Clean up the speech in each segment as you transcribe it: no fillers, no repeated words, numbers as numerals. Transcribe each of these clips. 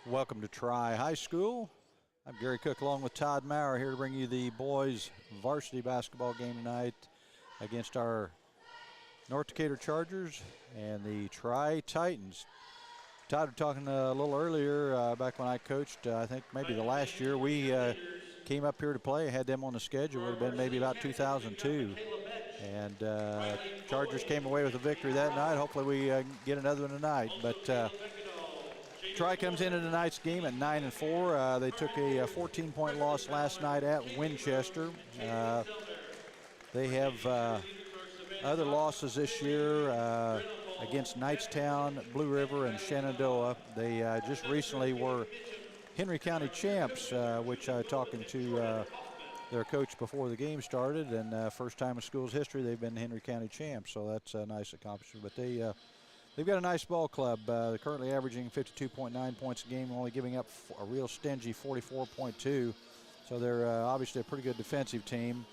Welcome to Tri High School. I'm Gary Cook along with Todd Maurer here to bring you the boys varsity basketball game tonight against our North Decatur Chargers and the Tri Titans. Todd, was talking a little earlier, back when I coached, I think maybe the last year, we came up here to play, had them on the schedule. It would have been maybe about 2002. And Chargers came away with a victory that night. Hopefully we get another one tonight. But Tri comes into tonight's game at 9-4. They took a 14-point loss last night at Winchester. They have other losses this year against Knightstown, Blue River, and Shenandoah. They just recently were Henry County champs, which I was talking to their coach before the game started, and first time in school's history they've been Henry County champs, so that's a nice accomplishment. But they've got a nice ball club. They're currently averaging 52.9 points a game, only giving up a real stingy 44.2. So they're obviously a pretty good defensive team.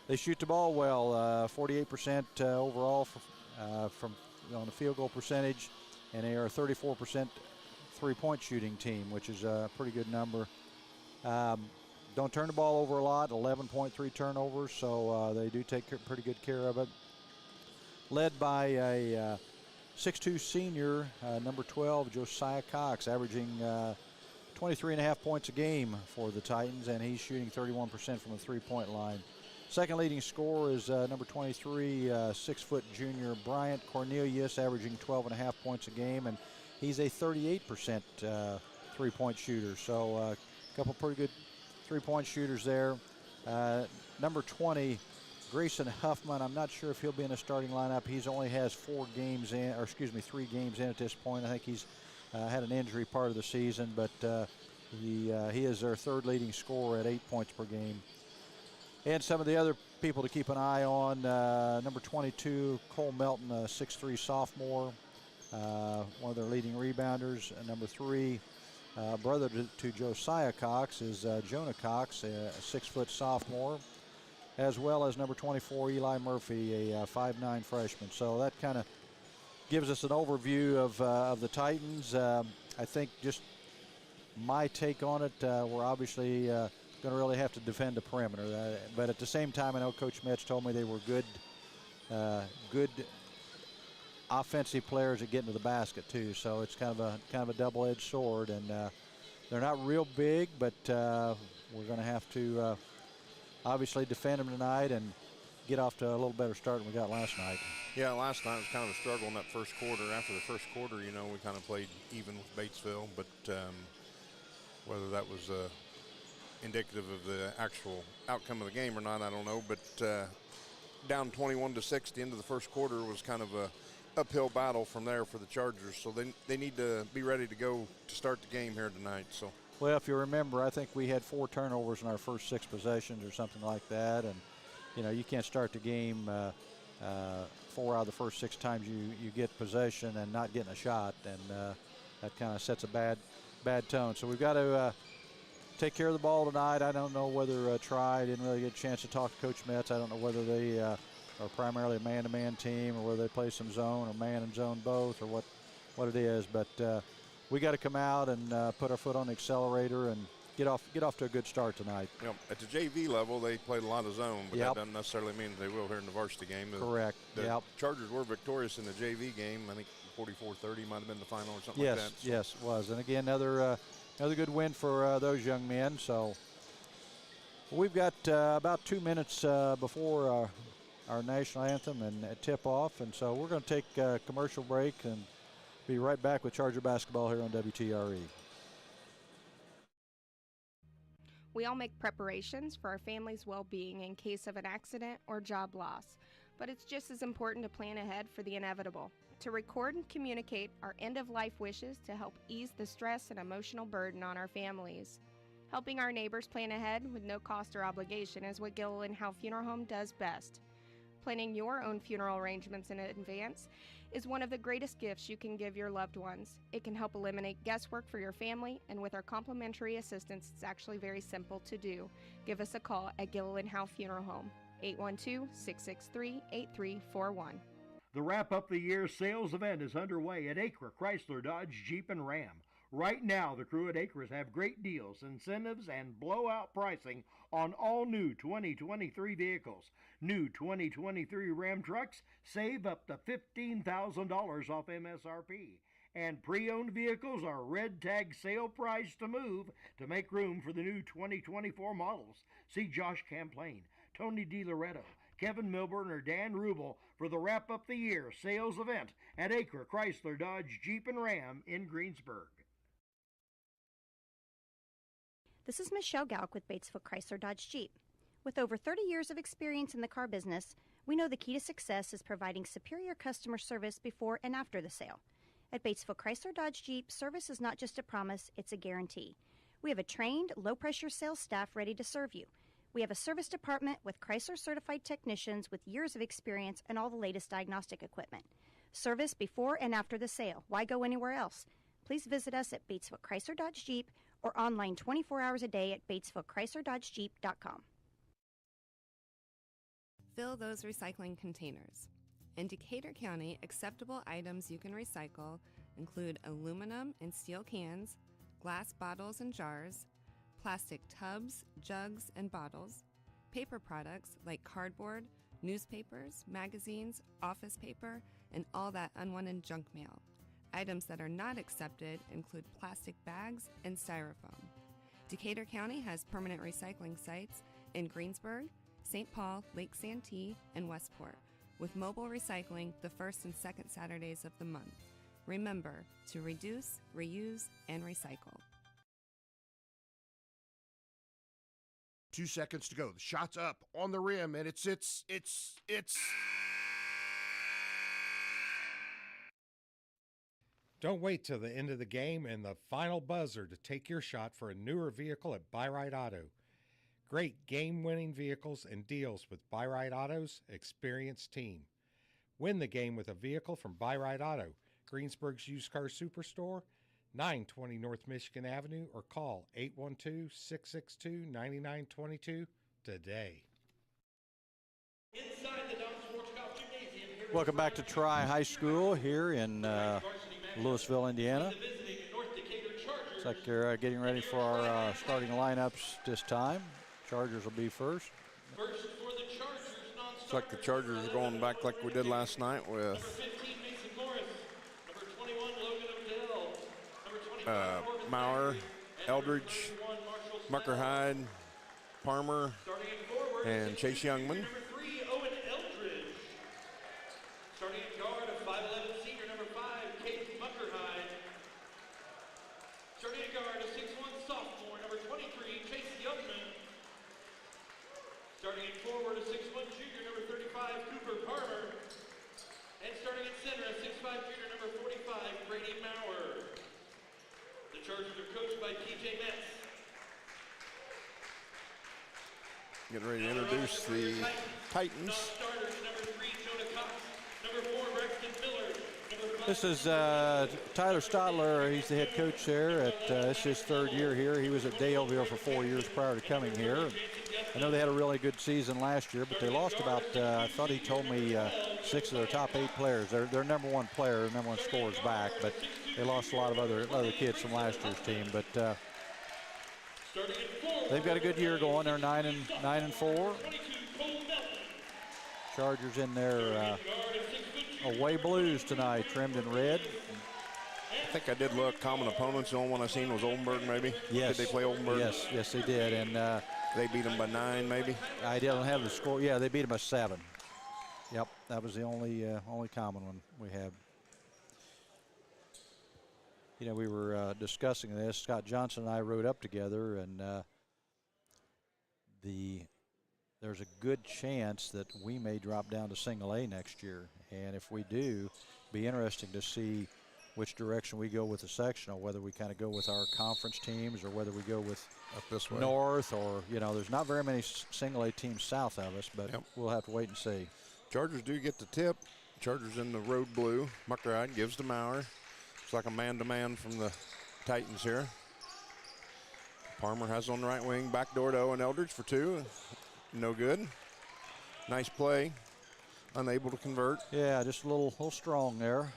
They shoot the ball well, 48% overall from on the field goal percentage, and they are a 34% three-point shooting team, which is a pretty good number. Don't turn the ball over a lot, 11.3 turnovers, so they do take pretty good care of it. Led by a 6'2 senior, number 12, Josiah Cox, averaging 23.5 points a game for the Titans, and he's shooting 31% from the three-point line. Second leading scorer is number 23, 6-foot junior Bryant Cornelius, averaging 12.5 points a game, and he's a 38% three-point shooter. So a couple pretty good three-point shooters there. Number 20, Grayson Huffman, I'm not sure if he'll be in the starting lineup. He's only has 3 games in at this point. I think he's had an injury part of the season, but he is their third leading scorer at 8 points per game. And some of the other people to keep an eye on, number 22, Cole Melton, a 6'3 sophomore, one of their leading rebounders. And number 3, brother to Josiah Cox, is Jonah Cox, a 6-foot sophomore, as well as number 24, Eli Murphy, a 5'9 freshman. So that kind of gives us an overview of the Titans. I think just my take on it, we're obviously going to really have to defend the perimeter. But at the same time, I know Coach Metz told me they were good offensive players at getting to the basket too. So it's kind of a double-edged sword, and they're not real big, but we're going to have to obviously defend them tonight and get off to a little better start than we got last night. Yeah, last night was kind of a struggle in that first quarter. After the first quarter, we kind of played even with Batesville, but whether that was indicative of the actual outcome of the game or not, I don't know. But down 21-6 the end of the first quarter was kind of a uphill battle from there for the Chargers. So they need to be ready to go to start the game here tonight. So. Well, if you remember, I think we had 4 turnovers in our first 6 possessions or something like that. And, you can't start the game 4 out of the first 6 times you get possession and not getting a shot. And that kind of sets a bad tone. So we've got to take care of the ball tonight. I don't know whether Tri didn't really get a chance to talk to Coach Metz. I don't know whether they are primarily a man-to-man team or whether they play some zone or man and zone both or what it is. But we got to come out and put our foot on the accelerator and get off to a good start tonight. At the JV level, they played a lot of zone, but Yep. that doesn't necessarily mean they will here in the varsity game. Correct. The Chargers were victorious in the JV game. I think 44-30 might have been the final or something like that. So. Yes, it was. And again, another good win for those young men. So we've got about 2 minutes before our national anthem and tip-off, and so we're going to take a commercial break and be right back with Charger basketball here on WTRE. We all make preparations for our family's well-being in case of an accident or job loss, but it's just as important to plan ahead for the inevitable. To record and communicate our end-of-life wishes to help ease the stress and emotional burden on our families. Helping our neighbors plan ahead with no cost or obligation is what Gilliland Howe Funeral Home does best. Planning your own funeral arrangements in advance is one of the greatest gifts you can give your loved ones. It can help eliminate guesswork for your family, and with our complimentary assistance, it's actually very simple to do. Give us a call at Gilliland Howe Funeral Home, 812-663-8341. The Wrap Up the Year sales event is underway at Acre Chrysler Dodge Jeep and Ram. Right now, the crew at Acres have great deals, incentives, and blowout pricing on all new 2023 vehicles. New 2023 Ram trucks save up to $15,000 off MSRP. And pre-owned vehicles are red tag sale price to move to make room for the new 2024 models. See Josh Camplain, Tony DiLoretto, Kevin Milburn, or Dan Rubel for the Wrap Up the Year sales event at Acre Chrysler Dodge Jeep and Ram in Greensburg. This is Michelle Galk with Batesville Chrysler Dodge Jeep. With over 30 years of experience in the car business, we know the key to success is providing superior customer service before and after the sale. At Batesville Chrysler Dodge Jeep, service is not just a promise, it's a guarantee. We have a trained, low-pressure sales staff ready to serve you. We have a service department with Chrysler-certified technicians with years of experience and all the latest diagnostic equipment. Service before and after the sale. Why go anywhere else? Please visit us at Batesville Chrysler Dodge Jeep or online 24 hours a day at BatesvilleChryslerDodgeJeep.com. Fill those recycling containers. In Decatur County, acceptable items you can recycle include aluminum and steel cans, glass bottles and jars, plastic tubs, jugs, and bottles, paper products like cardboard, newspapers, magazines, office paper, and all that unwanted junk mail. Items that are not accepted include plastic bags and styrofoam. Decatur County has permanent recycling sites in Greensburg, St. Paul, Lake Santee, and Westport, with mobile recycling the first and second Saturdays of the month. Remember to reduce, reuse, and recycle. 2 seconds to go. The shot's up on the rim, and it's. Don't wait till the end of the game and the final buzzer to take your shot for a newer vehicle at Buy-Right Auto. Great game-winning vehicles and deals with Buy-Right Auto's experienced team. Win the game with a vehicle from Buy-Right Auto, Greensburg's used car superstore, 920 North Michigan Avenue, or call 812-662-9922 today. Welcome back to Tri High School here in Louisville, Indiana. Looks like they're getting ready for our starting lineups this time. Chargers will be first. Looks like the Chargers are going back like we did last night with Maurer, Eldridge, Mucker Hyde, Parmer, and Chase Youngman. Starting at guard, a 5'11" senior, number 5, Kate Muckerhide. Starting at guard, a 6'1" sophomore, number 23, Chase Youngman. Starting at forward, a 6'1" junior, number 35, Cooper Parmer. And starting at center, a 6'5" junior, number 45, Brady Maurer. The Chargers are coached by P.J. Metz. Getting ready to introduce the Titans. Starters, number 3, Jonah Cox. Number 4, Braxton Miller. This is Tyler Stotler. He's the head coach there. It's his third year here. He was at Daleville for 4 years prior to coming here. I know they had a really good season last year, but they lost about, I thought he told me, 6 of their top 8 players. Their number one player, number one scorer is back, but they lost a lot of other kids from last year's team. But they've got a good year going. They're 9-4. Chargers in their away blues tonight, trimmed in red. I think I did look. Common opponents. The only one I seen was Oldenburg, maybe. Yes. Did they play Oldenburg? Yes, they did. And they beat them by 9, maybe. I don't have the score. Yeah, they beat them by 7. Yep, that was the only common one we had. You know, we were discussing this. Scott Johnson and I rode up together, and there's a good chance that we may drop down to single A next year. And if we do, be interesting to see which direction we go with the sectional, whether we kind of go with our conference teams or whether we go with up this way north, or, you know, there's not very many single A teams south of us, but we'll have to wait and see. Chargers do get the tip. Chargers in the road blue. Muckerhide gives to Maurer. It's like a man-to-man from the Titans here. Parmer has on the right wing. Backdoor to Owen Eldridge for 2. No good. Nice play. Unable to convert. Yeah, just a little strong there.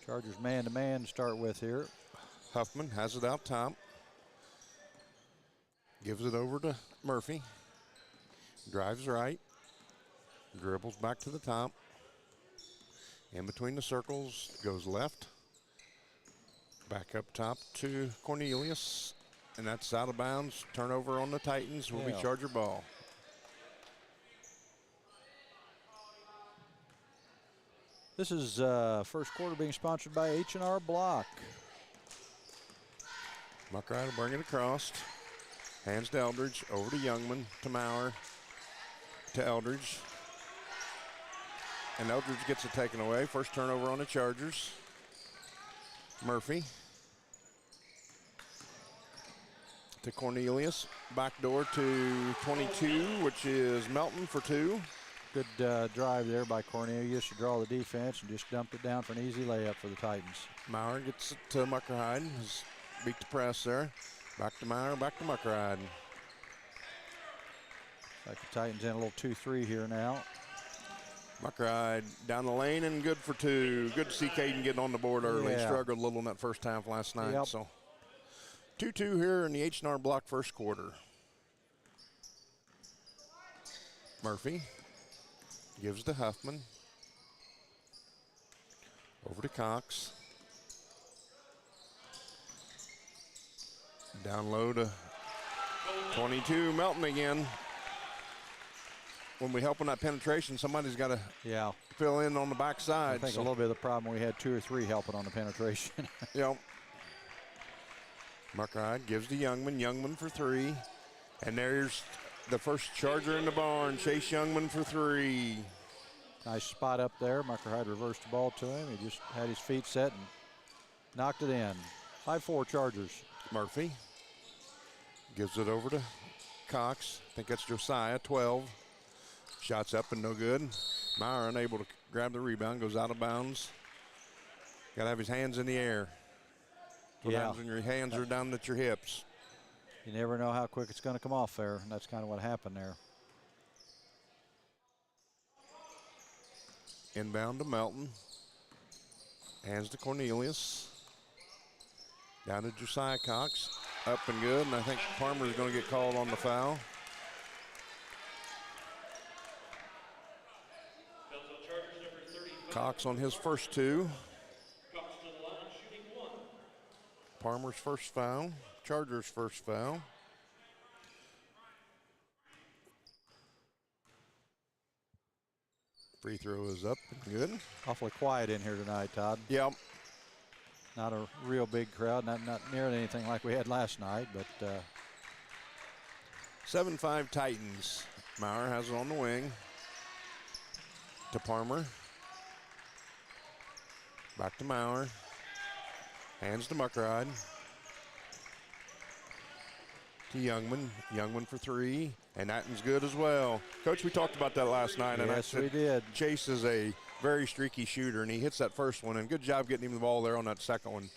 Chargers man-to-man to start with here. Huffman has it out top. Gives it over to Murphy. Drives right. Dribbles back to the top. In between the circles, goes left. Back up top to Cornelius. And that's out of bounds. Turnover on the Titans will be Charger ball. This is first quarter being sponsored by H&R Block. Muckride will bring it across. Hands to Eldridge, over to Youngman, to Maurer, to Eldridge. And Eldridge gets it taken away. First turnover on the Chargers. Murphy. To Cornelius. Back door to 22, which is Melton for 2. Good drive there by Cornelius to draw the defense and just dumped it down for an easy layup for the Titans. Maurer gets it to Muckride. Has beat the press there. Back to Maurer, back to Muckride. Like the Titans in a little 2-3 here now. Muckride down the lane and good for 2. Good to see Caden getting on the board early. Yeah. Struggled a little in that first half last night. Yep. So 2-2 here in the H&R Block first quarter. Murphy gives to Huffman. Over to Cox. Down low to 22, Melton again. When we help on that penetration, somebody's got to fill in on the backside. I think a little bit of the problem, we had 2 or 3 helping on the penetration. Yep. Muckride gives to Youngman. Youngman for 3. And there's the first Charger in the barn. Chase Youngman for 3. Nice spot up there. Muckride reversed the ball to him. He just had his feet set and knocked it in. 5-4 Chargers. Murphy gives it over to Cox. I think that's Josiah, 12. Shots up and no good. Maurer unable to grab the rebound, goes out of bounds. Got to have his hands in the air. Sometimes when your hands are down at your hips. You never know how quick it's going to come off there, and that's kind of what happened there. Inbound to Melton. Hands to Cornelius. Down to Josiah Cox. Up and good, and I think Palmer is going to get called on the foul. Cox on his first 2. Palmer's first foul. Chargers' first foul. Free throw is up and good. Awfully quiet in here tonight, Todd. Yep. Not a real big crowd, not nearly anything like we had last night, but 7-5 Titans. Maurer has it on the wing. To Palmer. Back to Maurer. Hands to Muckride. To Youngman. Youngman for 3. And that one's good as well. Coach, we talked about that last night. And yes, we did. Chase is a very streaky shooter, and he hits that first one. And good job getting him the ball there on that second one.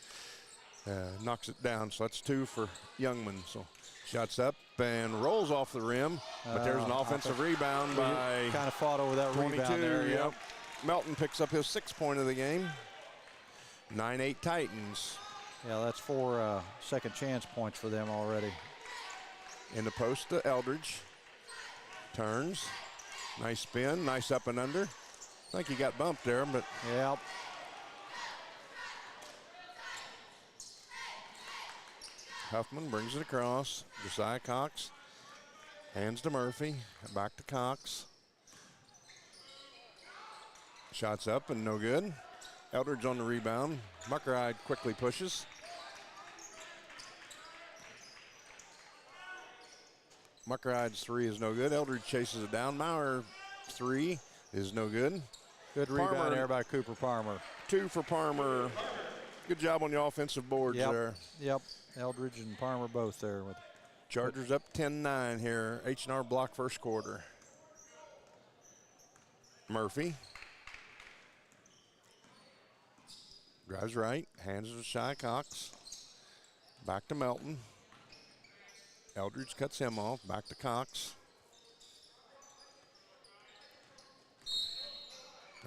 Knocks it down. So that's 2 for Youngman. So shots up and rolls off the rim. But there's an offensive rebound by kind of fought over that 22. rebound there. Yep. Melton picks up his 6th point of the game. 9-8 Titans. Yeah, that's 4 second chance points for them already. In the post to Eldridge. Turns. Nice spin. Nice up and under. I think he got bumped there, but. Yep. Huffman brings it across. Josiah Cox. Hands to Murphy. Back to Cox. Shots up and no good. Eldridge on the rebound. Muckride quickly pushes. Muckride's 3 is no good. Eldridge chases it down. Maurer 3 is no good. Good rebound there by Cooper Palmer. 2 for Palmer. Good job on the offensive boards there. Yep. Eldridge and Palmer both there. With Chargers up 10-9 here. H&R Block first quarter. Murphy. Drives right. Hands it to Shy Cox. Back to Melton. Eldridge cuts him off. Back to Cox.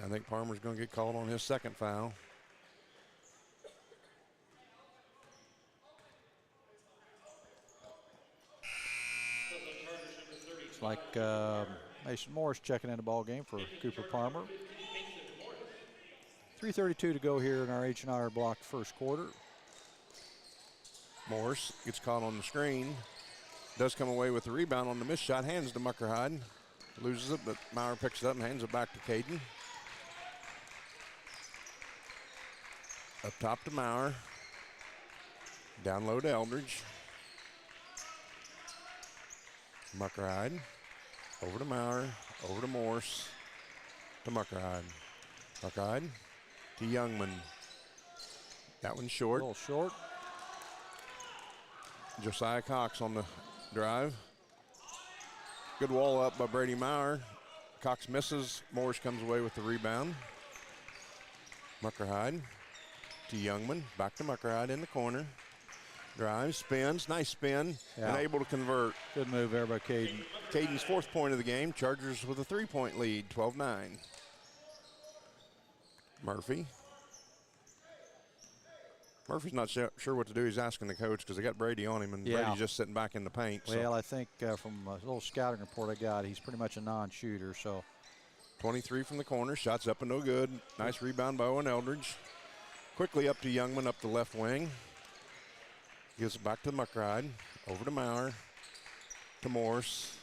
I think Palmer's going to get called on his 2nd foul. Looks like Mason Morris checking in the ball game for Cooper Palmer. 3:32 to go here in our H&R block first quarter. Morris gets caught on the screen. Does come away with the rebound on the missed shot. Hands to Muckerhide. Loses it, but Maurer picks it up and hands it back to Caden. Up top to Maurer. Down low to Eldridge. Muckerhide. Over to Maurer. Over to Morse. To Muckerhide. Muckerhide to Youngman. That one's short. A little short. Josiah Cox on the drive. Good wall up by Brady Maurer. Cox misses. Morris comes away with the rebound. Muckerhide to Youngman. Back to Muckerhide in the corner. Drives, spins, nice spin, and able to convert. Good move there by Caden. Caden's 4th point of the game. Chargers with a 3-point lead, 12-9. Murphy. Murphy's not sure what to do. He's asking the coach because they got Brady on him, and Brady's just sitting back in the paint. Well, I think from a little scouting report I got, he's pretty much a non-shooter. So 23 from the corner. Shots up and no good. Nice rebound by Owen Eldridge. Quickly up to Youngman up the left wing. Gives it back to Muckerhide. Over to Maurer. To Morse.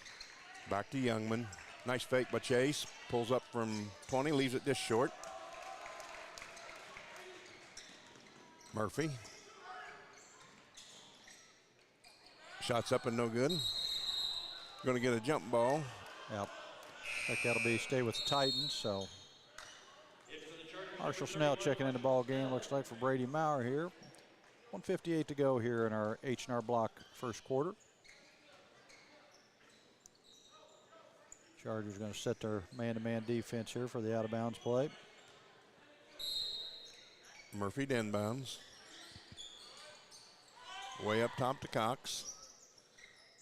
Back to Youngman. Nice fake by Chase. Pulls up from 20. Leaves it just short. Murphy. Shots up and no good. Going to get a jump ball. Yep. I think that'll stay with the Titans. So Marshall Snell checking in the ball game. Looks like for Brady Maurer here. 1:58 to go here in our H&R block first quarter. Chargers going to set their man-to-man defense here for the out-of-bounds play. Murphy to inbounds. Way up top to Cox.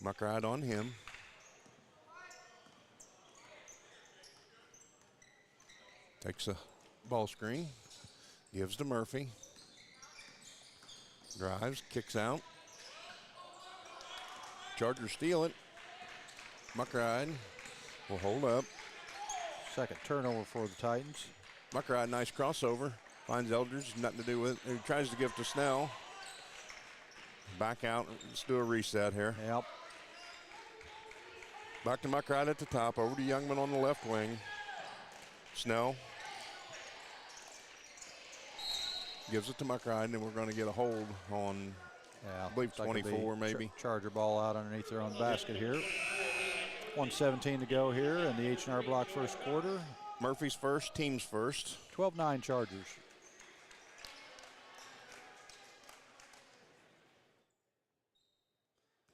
Muckerhide on him. Takes a ball screen. Gives to Murphy. Drives, kicks out. Chargers steal it. Muckerhide will hold up. Second turnover for the Titans. Muckerhide, nice crossover. Finds Eldridge, nothing to do with it. He tries to give it to Snell. Back out. Let's do a reset here. Yep. Back to Muckerhide at the top. Over to Youngman on the left wing. Snell. Gives it to Muckerhide, and we're going to get a hold on, I believe, 24 maybe. Charger ball out underneath their own basket here. 1:17 to go here in the H&R block first quarter. Murphy's first, team's first. 12-9 Chargers.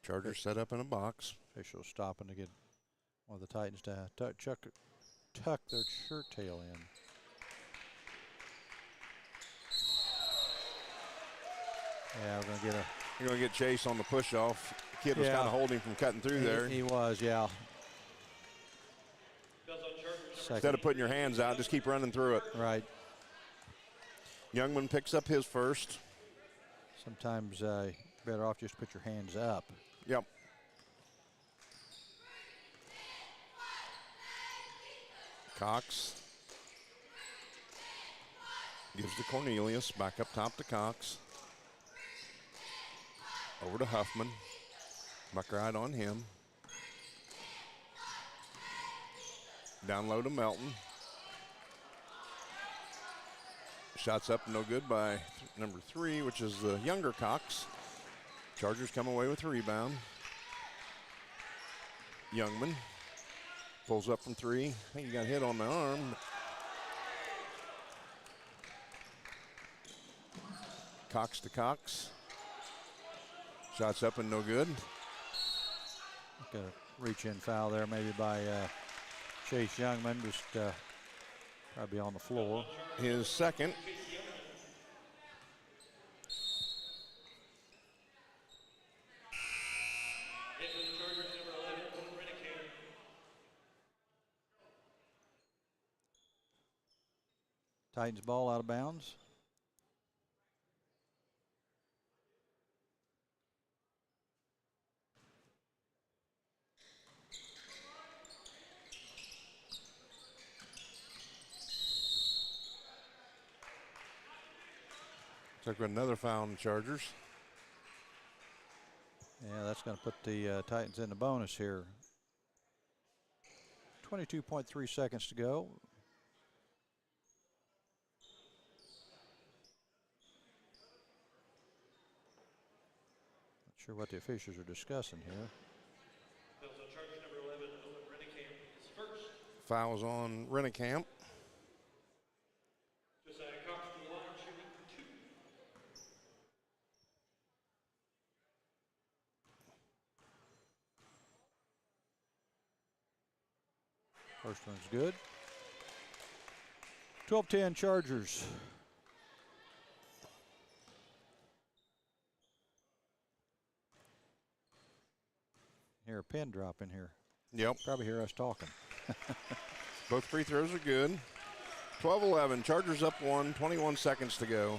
Chargers set up in a box. Officials stopping to get one of the Titans to tuck their shirt tail in. Yeah, we're gonna get You're gonna get Chase on the push off. Kid was kind of holding him from cutting through there. He was, yeah. Instead of putting your hands out, just keep running through it. Right. Youngman picks up his first. Sometimes better off just put your hands up. Yep. Cox gives to Cornelius. Back up top to Cox. Over to Huffman. Muckerhide on him. Down low to Melton. Shots up, no good by number 3, which is the younger Cox. Chargers come away with a rebound. Youngman pulls up from 3. I think he got hit on the arm. Cox to Cox. Shots up and no good. Got a reach-in foul there maybe by Chase Youngman, just probably on the floor. His second. Titans ball out of bounds. Took another foul on the Chargers. Yeah, that's going to put the Titans in the bonus here. 22.3 seconds to go. Not sure what the officials are discussing here. Fouls on charge number 11, Owen Rennekamp is first. Fouls on Rennekamp. Josiah Cox to the line, shooting 2. First one's good. 12-10 Chargers. Hear a pin drop in here. Yep. Probably hear us talking. Both free throws are good. 12-11. Chargers up 1. 21 seconds to go.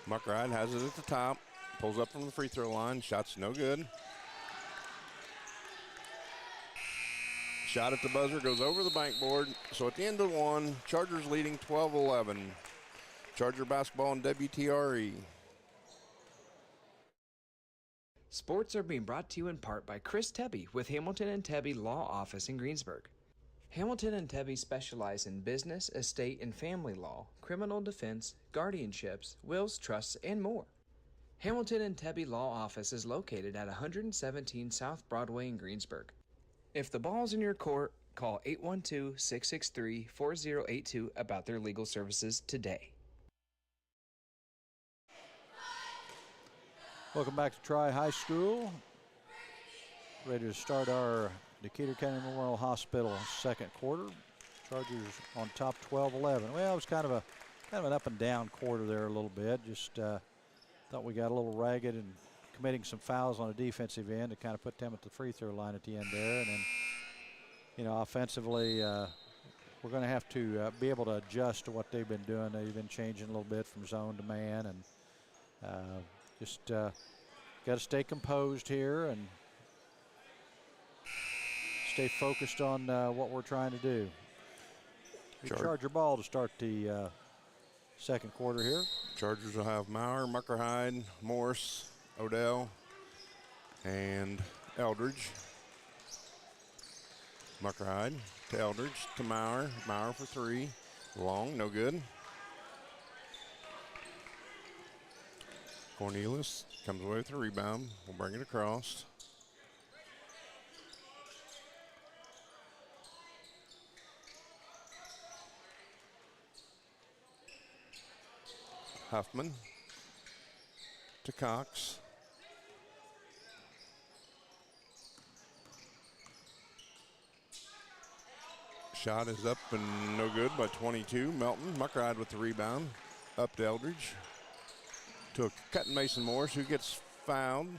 Muckride has it at the top. Pulls up from the free throw line. Shot's no good. Shot at the buzzer, goes over the bank board. So at the end of 1, Chargers leading 12-11. Charger basketball and WTRE. Sports are being brought to you in part by Chris Tebby with Hamilton and Tebby Law Office in Greensburg. Hamilton and Tebby specialize in business, estate, and family law, criminal defense, guardianships, wills, trusts, and more. Hamilton and Tebby Law Office is located at 117 South Broadway in Greensburg. If the ball's in your court, call 812-663-4082 about their legal services today. Welcome back to Tri High School. Ready to start our Decatur County Memorial Hospital second quarter. Chargers on top 12-11. Well, it was kind of an up and down quarter there a little bit. Just thought we got a little ragged and committing some fouls on the defensive end to kind of put them at the free throw line at the end there. And then, you know, offensively, we're going to have to be able to adjust to what they've been doing. They've been changing a little bit from zone to man, and just got to stay composed here and stay focused on what we're trying to do. Charger ball to start the second quarter here. Chargers will have Maurer, Muckerhide, Morse, Odell, and Eldridge. Muckerhide to Eldridge to Maurer. Maurer for 3. Long, no good. Cornelius comes away with the rebound. We'll bring it across. Huffman to Cox. Shot is up and no good by 22. Melton, Muckride with the rebound. Up to Eldridge. To a cutting Mason Morris, who gets fouled. Looks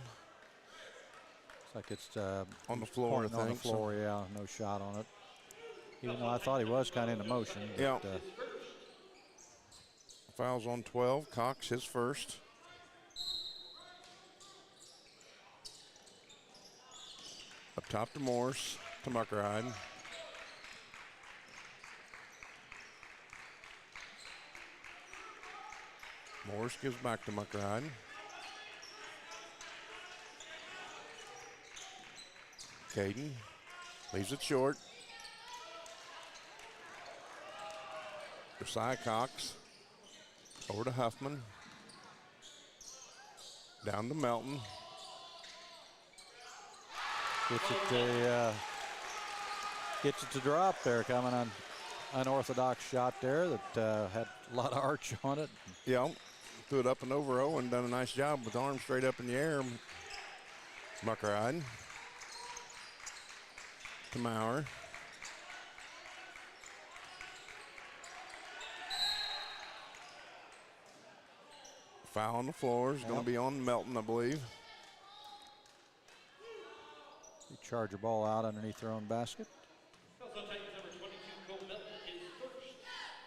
like it's on the floor, I think. On the floor, yeah. No shot on it. Even though I thought he was kind of in motion. But, yeah. Fouls on 12. Cox, his first. Up top to Morse, to Muckride. Morse gives back to Muckride. Caden leaves it short. Josiah Cox. Over to Huffman. Down to Melton. Gets it to drop there, coming on unorthodox shot there that had a lot of arch on it. Yeah, threw it up and over Owen, done a nice job with arms straight up in the air. Muckride to Maurer. Foul on the floor is going to be on Melton, I believe. You charge your ball out underneath their own basket.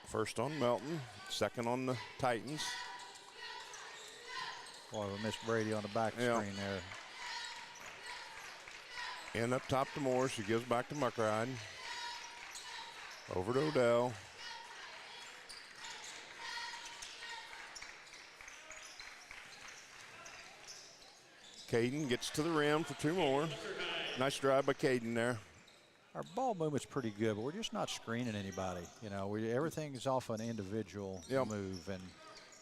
First on Melton, second on the Titans. Boy, we missed Brady on the back screen there. And up top to Moore. She gives back to Muckride. Over to Odell. Caden gets to the rim for 2 more. Nice drive by Caden there. Our ball movement's pretty good, but we're just not screening anybody. You know, everything's off an individual move, and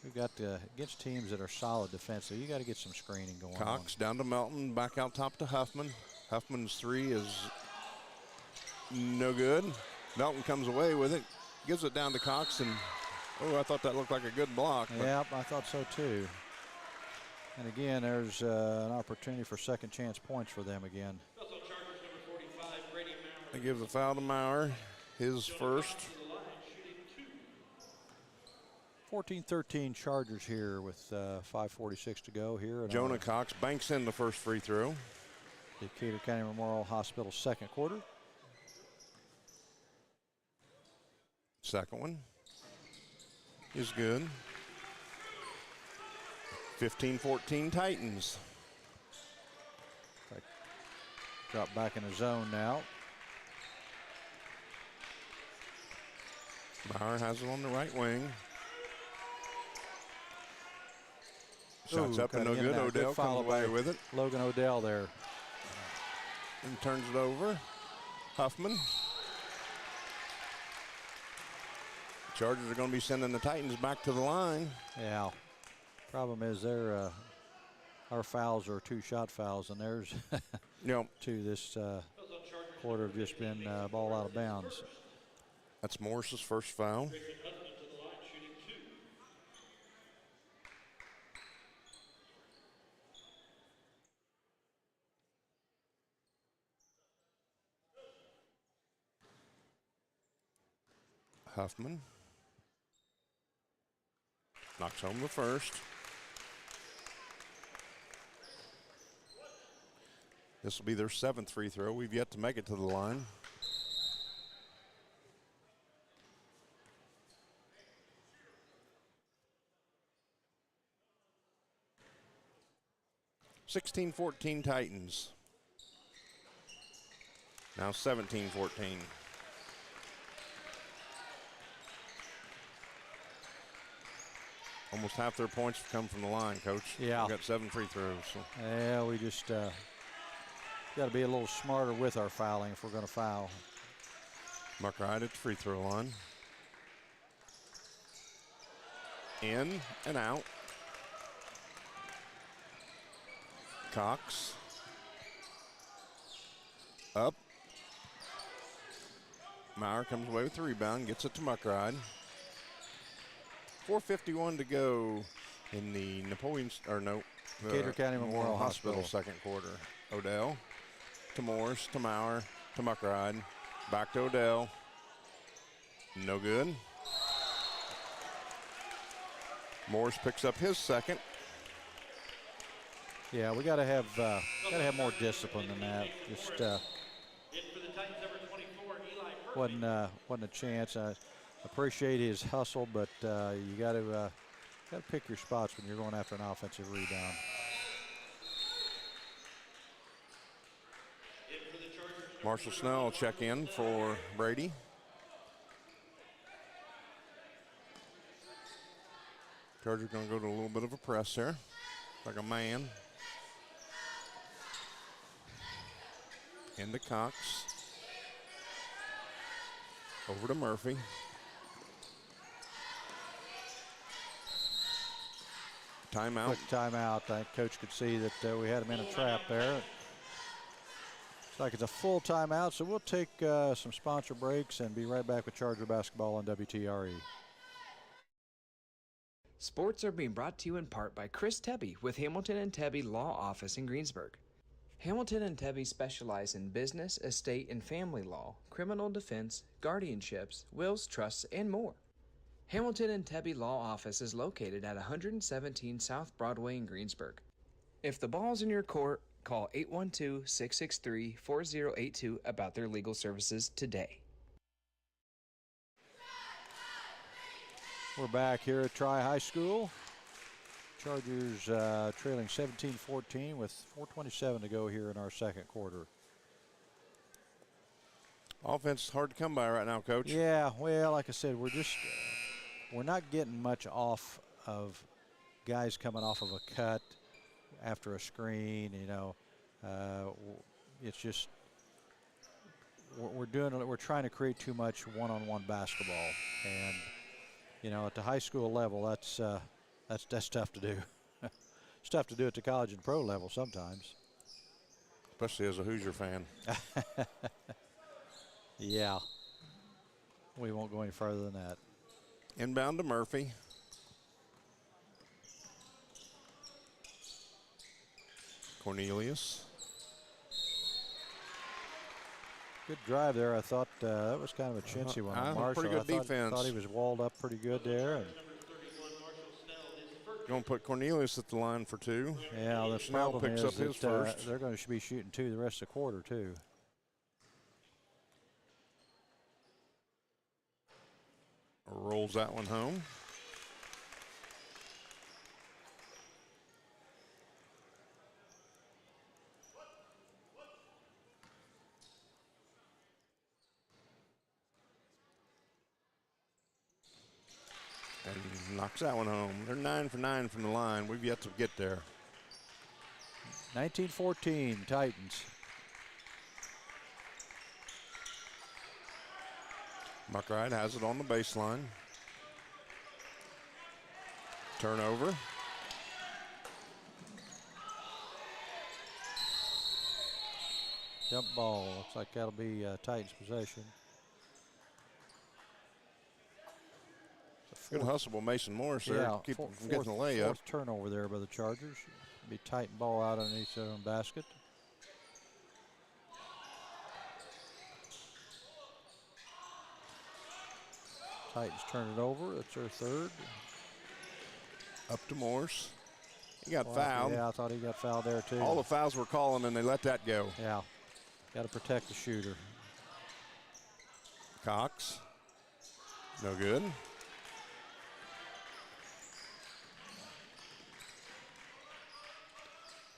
we've got against teams that are solid defensive. You got to get some screening going on. Cox down to Melton, back out top to Huffman. Huffman's 3 is no good. Melton comes away with it, gives it down to Cox, and I thought that looked like a good block. Yep, I thought so too. And again, there's an opportunity for second chance points for them again. They give the foul to Maurer, his first. 14-13 Chargers here with 5:46 to go here. Jonah Cox banks in the first free throw. Decatur County Memorial Hospital second quarter. Second one is good. 15-14 Titans. Drop back in the zone now. Maurer has it on the right wing. Shots up and no good. Odell comes away with it. Logan Odell there. And turns it over. Huffman. Chargers are going to be sending the Titans back to the line. Yeah. Problem is our fouls are 2 shot fouls, and there's 2 this quarter have just been ball out of bounds. That's Morris's first foul. Huffman knocks home the first. This will be their 7th free throw. We've yet to make it to the line. (16-14) Titans. Now 17-14. Almost half their points have come from the line, Coach. Yeah. We've got 7 free throws. So. Yeah, we just got to be a little smarter with our fouling if we're going to foul. Muckride at the free throw line. In and out. Cox. Up. Maurer comes away with the rebound, gets it to Muckride. 4:51 to go in the Decatur County Memorial Hospital second quarter. Odell to Morris, to Maurer, to Muckride. Back to Odell. No good. Morris picks up his second. Yeah, we got to have more discipline than that. Just wasn't a chance. I appreciate his hustle, but you got to pick your spots when you're going after an offensive rebound. Marshall Snell will check in for Brady. Chargers going to go to a little bit of a press here, like a man. Into Cox. Over to Murphy. Timeout. Quick timeout. I think Coach could see that we had him in a trap there. Looks like it's a full timeout, so we'll take some sponsor breaks and be right back with Charger basketball on WTRE. Sports are being brought to you in part by Chris Tebby with Hamilton and Tebby Law Office in Greensburg. Hamilton and Tebby specialize in business, estate, and family law, criminal defense, guardianships, wills, trusts, and more. Hamilton and Tebby Law Office is located at 117 South Broadway in Greensburg. If the ball's in your court, call 812-663-4082 about their legal services today. We're back here at Tri-High School. Chargers trailing 17-14 with 4:27 to go here in our second quarter. Offense is hard to come by right now, Coach. Yeah, well, like I said, we're not getting much off of guys coming off of a cut after a screen. You know, it's just we're trying to create too much one-on-one basketball, and you know, at the high school level, that's tough to do. It's tough to do at the college and pro level sometimes. Especially as a Hoosier fan. Yeah. We won't go any further than that. Inbound to Murphy. Cornelius. Good drive there. I thought that was kind of a chintzy one on Marshall. Pretty good defense. I thought he was walled up pretty good there. And going to put Cornelius at the line for 2. yeah, the Snell problem picks is up his first. they're going to be shooting 2 the rest of the quarter, too. Rolls that one home. And knocks that one home. They're 9 for 9 from the line. We've yet to get there. 19-14 Titans. McBride has it on the baseline. Turnover. Jump ball. Looks like that'll be Titans possession. Good hustle by Mason Morris there. Yeah, Keep him from getting the layup. Fourth turnover there by the Chargers. Be Titan ball out underneath their own basket. Titans turn it over. That's their third. Up to Morse. He got fouled. Yeah, I thought he got fouled there too. All the fouls were calling, and they let that go. Yeah, got to protect the shooter. Cox. No good.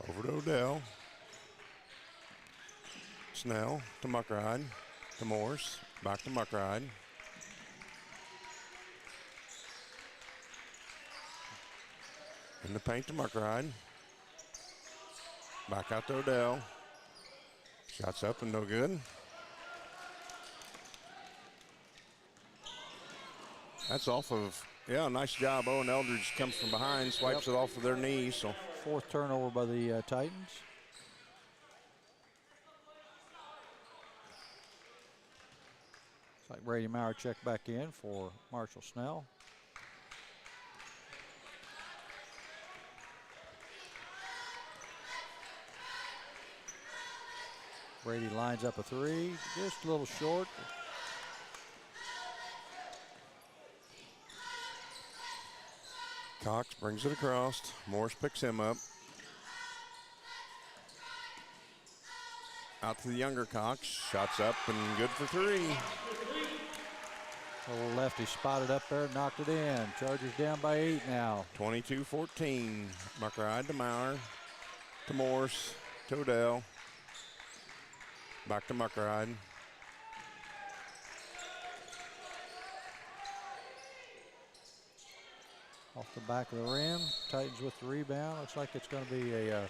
Over to Odell. Snell to Muckride. To Morse. Back to Muckride. In the paint to Muckride. Back out to Odell. Shots up and no good. That's off of, yeah, nice job. Owen Eldridge comes from behind, swipes it off of their knees. So fourth turnover by the Titans. It's like Brady Maurer checked back in for Marshall Snell. Brady lines up a 3, just a little short. Cox brings it across. Morris picks him up. Out to the younger Cox. Shots up and good for 3. Little lefty spotted up there, knocked it in. Chargers down by 8 now. 22-14. Muckride to Maurer. To Morse. To Odell. Back to Muckride. Off the back of the rim. Titans with the rebound. Looks like it's going to be a...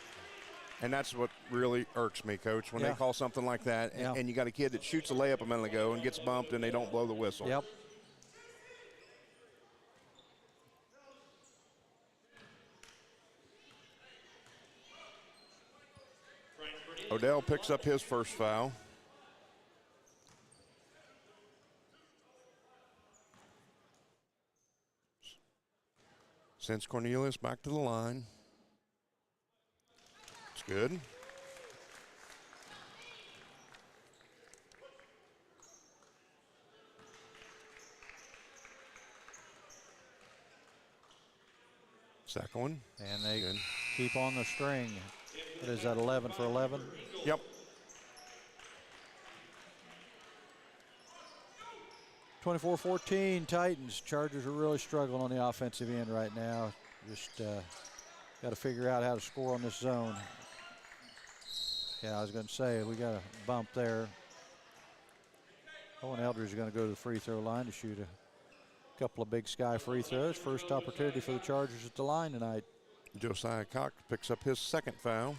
and that's what really irks me, Coach, when they call something like that, and you got a kid that shoots a layup a minute ago and gets bumped and they don't blow the whistle. Yep. Odell picks up his first foul. Sends Cornelius back to the line. It's good. Second one. And they keep on the string. What is that, 11 for 11? Yep. 24-14 Titans. Chargers are really struggling on the offensive end right now. Just got to figure out how to score on this zone. Yeah, I was going to say, we got a bump there. Owen Eldridge is going to go to the free throw line to shoot a couple of Big Sky free throws. First opportunity for the Chargers at the line tonight. Josiah Cox picks up his second foul.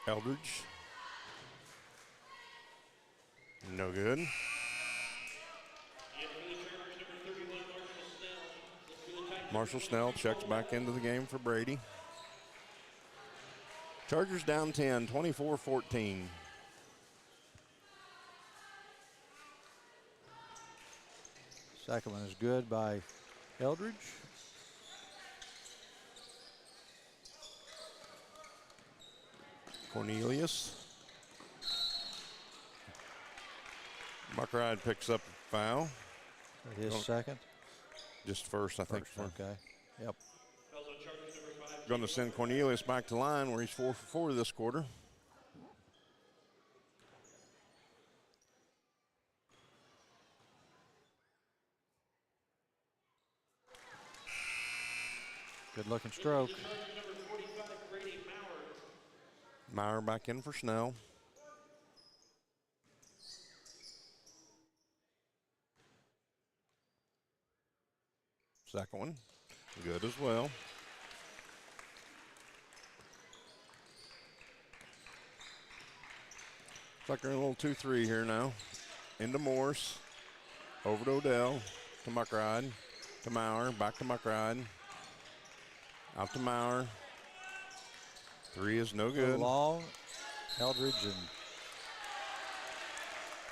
Eldridge. No good. Marshall Snell checks back into the game for Brady. Chargers down 10, 24-14. Second one is good by Eldridge. Cornelius. McBride picks up a foul. His second? Just first, I think. Okay. Yep. Going to send Cornelius back to line where he's 4 for 4 this quarter. Good looking stroke. Meyer back in for Snell. Second one, good as well. Looks like they're in a little 2-3 here now. Into Morse, over to Odell, to McBride, to Maurer, back to McBride, out to Maurer. Three is no good. Long, Eldridge and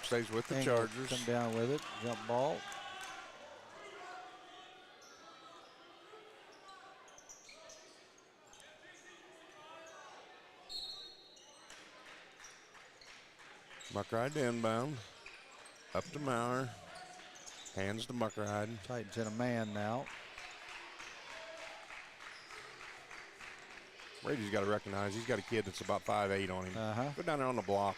stays with the Engel Chargers. Come down with it, jump ball. McBride inbound, up to Maurer, hands to McBride. Titans in a man now. Brady's got to recognize he's got a kid that's about 5'8" on him. Go down there on the block.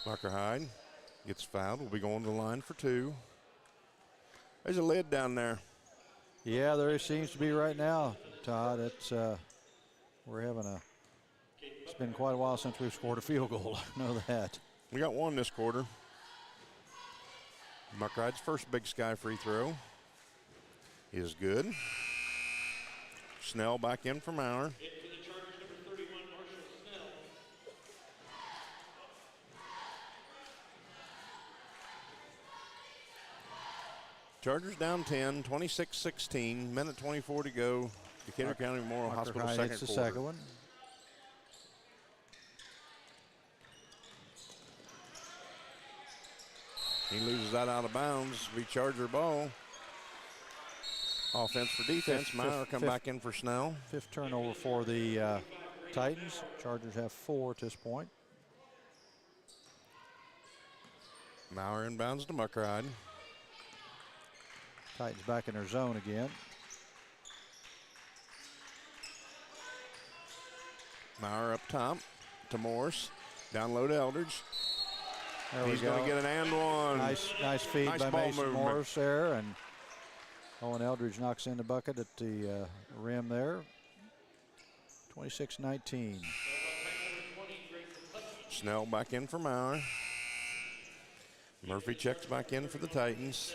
McBride gets fouled. Will be going to the line for two. There's a lid down there. Yeah, there seems to be right now, Todd. It's we're having a. It's been quite a while since we've scored a field goal. I know that. We got one this quarter. McBride's first Big Sky free throw is good. Snell back in for Maurer. Chargers down 10, 26-16, minute 24 to go. Decatur County Memorial Hospital second hits the quarter. second one. He loses that out of bounds. Be Charger ball. Offense for defense. Maurer come back in for Snell. Fifth turnover for the Titans. Chargers have 4 at this point. Maurer inbounds to McBride. Titans back in their zone again. Maurer up top to Morse. Down low to Eldridge. There He's going to get an and one. Nice feed Nice by ball Mason movement. Morris there, and Owen Eldridge knocks in the bucket at the rim there. 26-19. Snell back in for Maurer. Murphy checks back in for the Titans.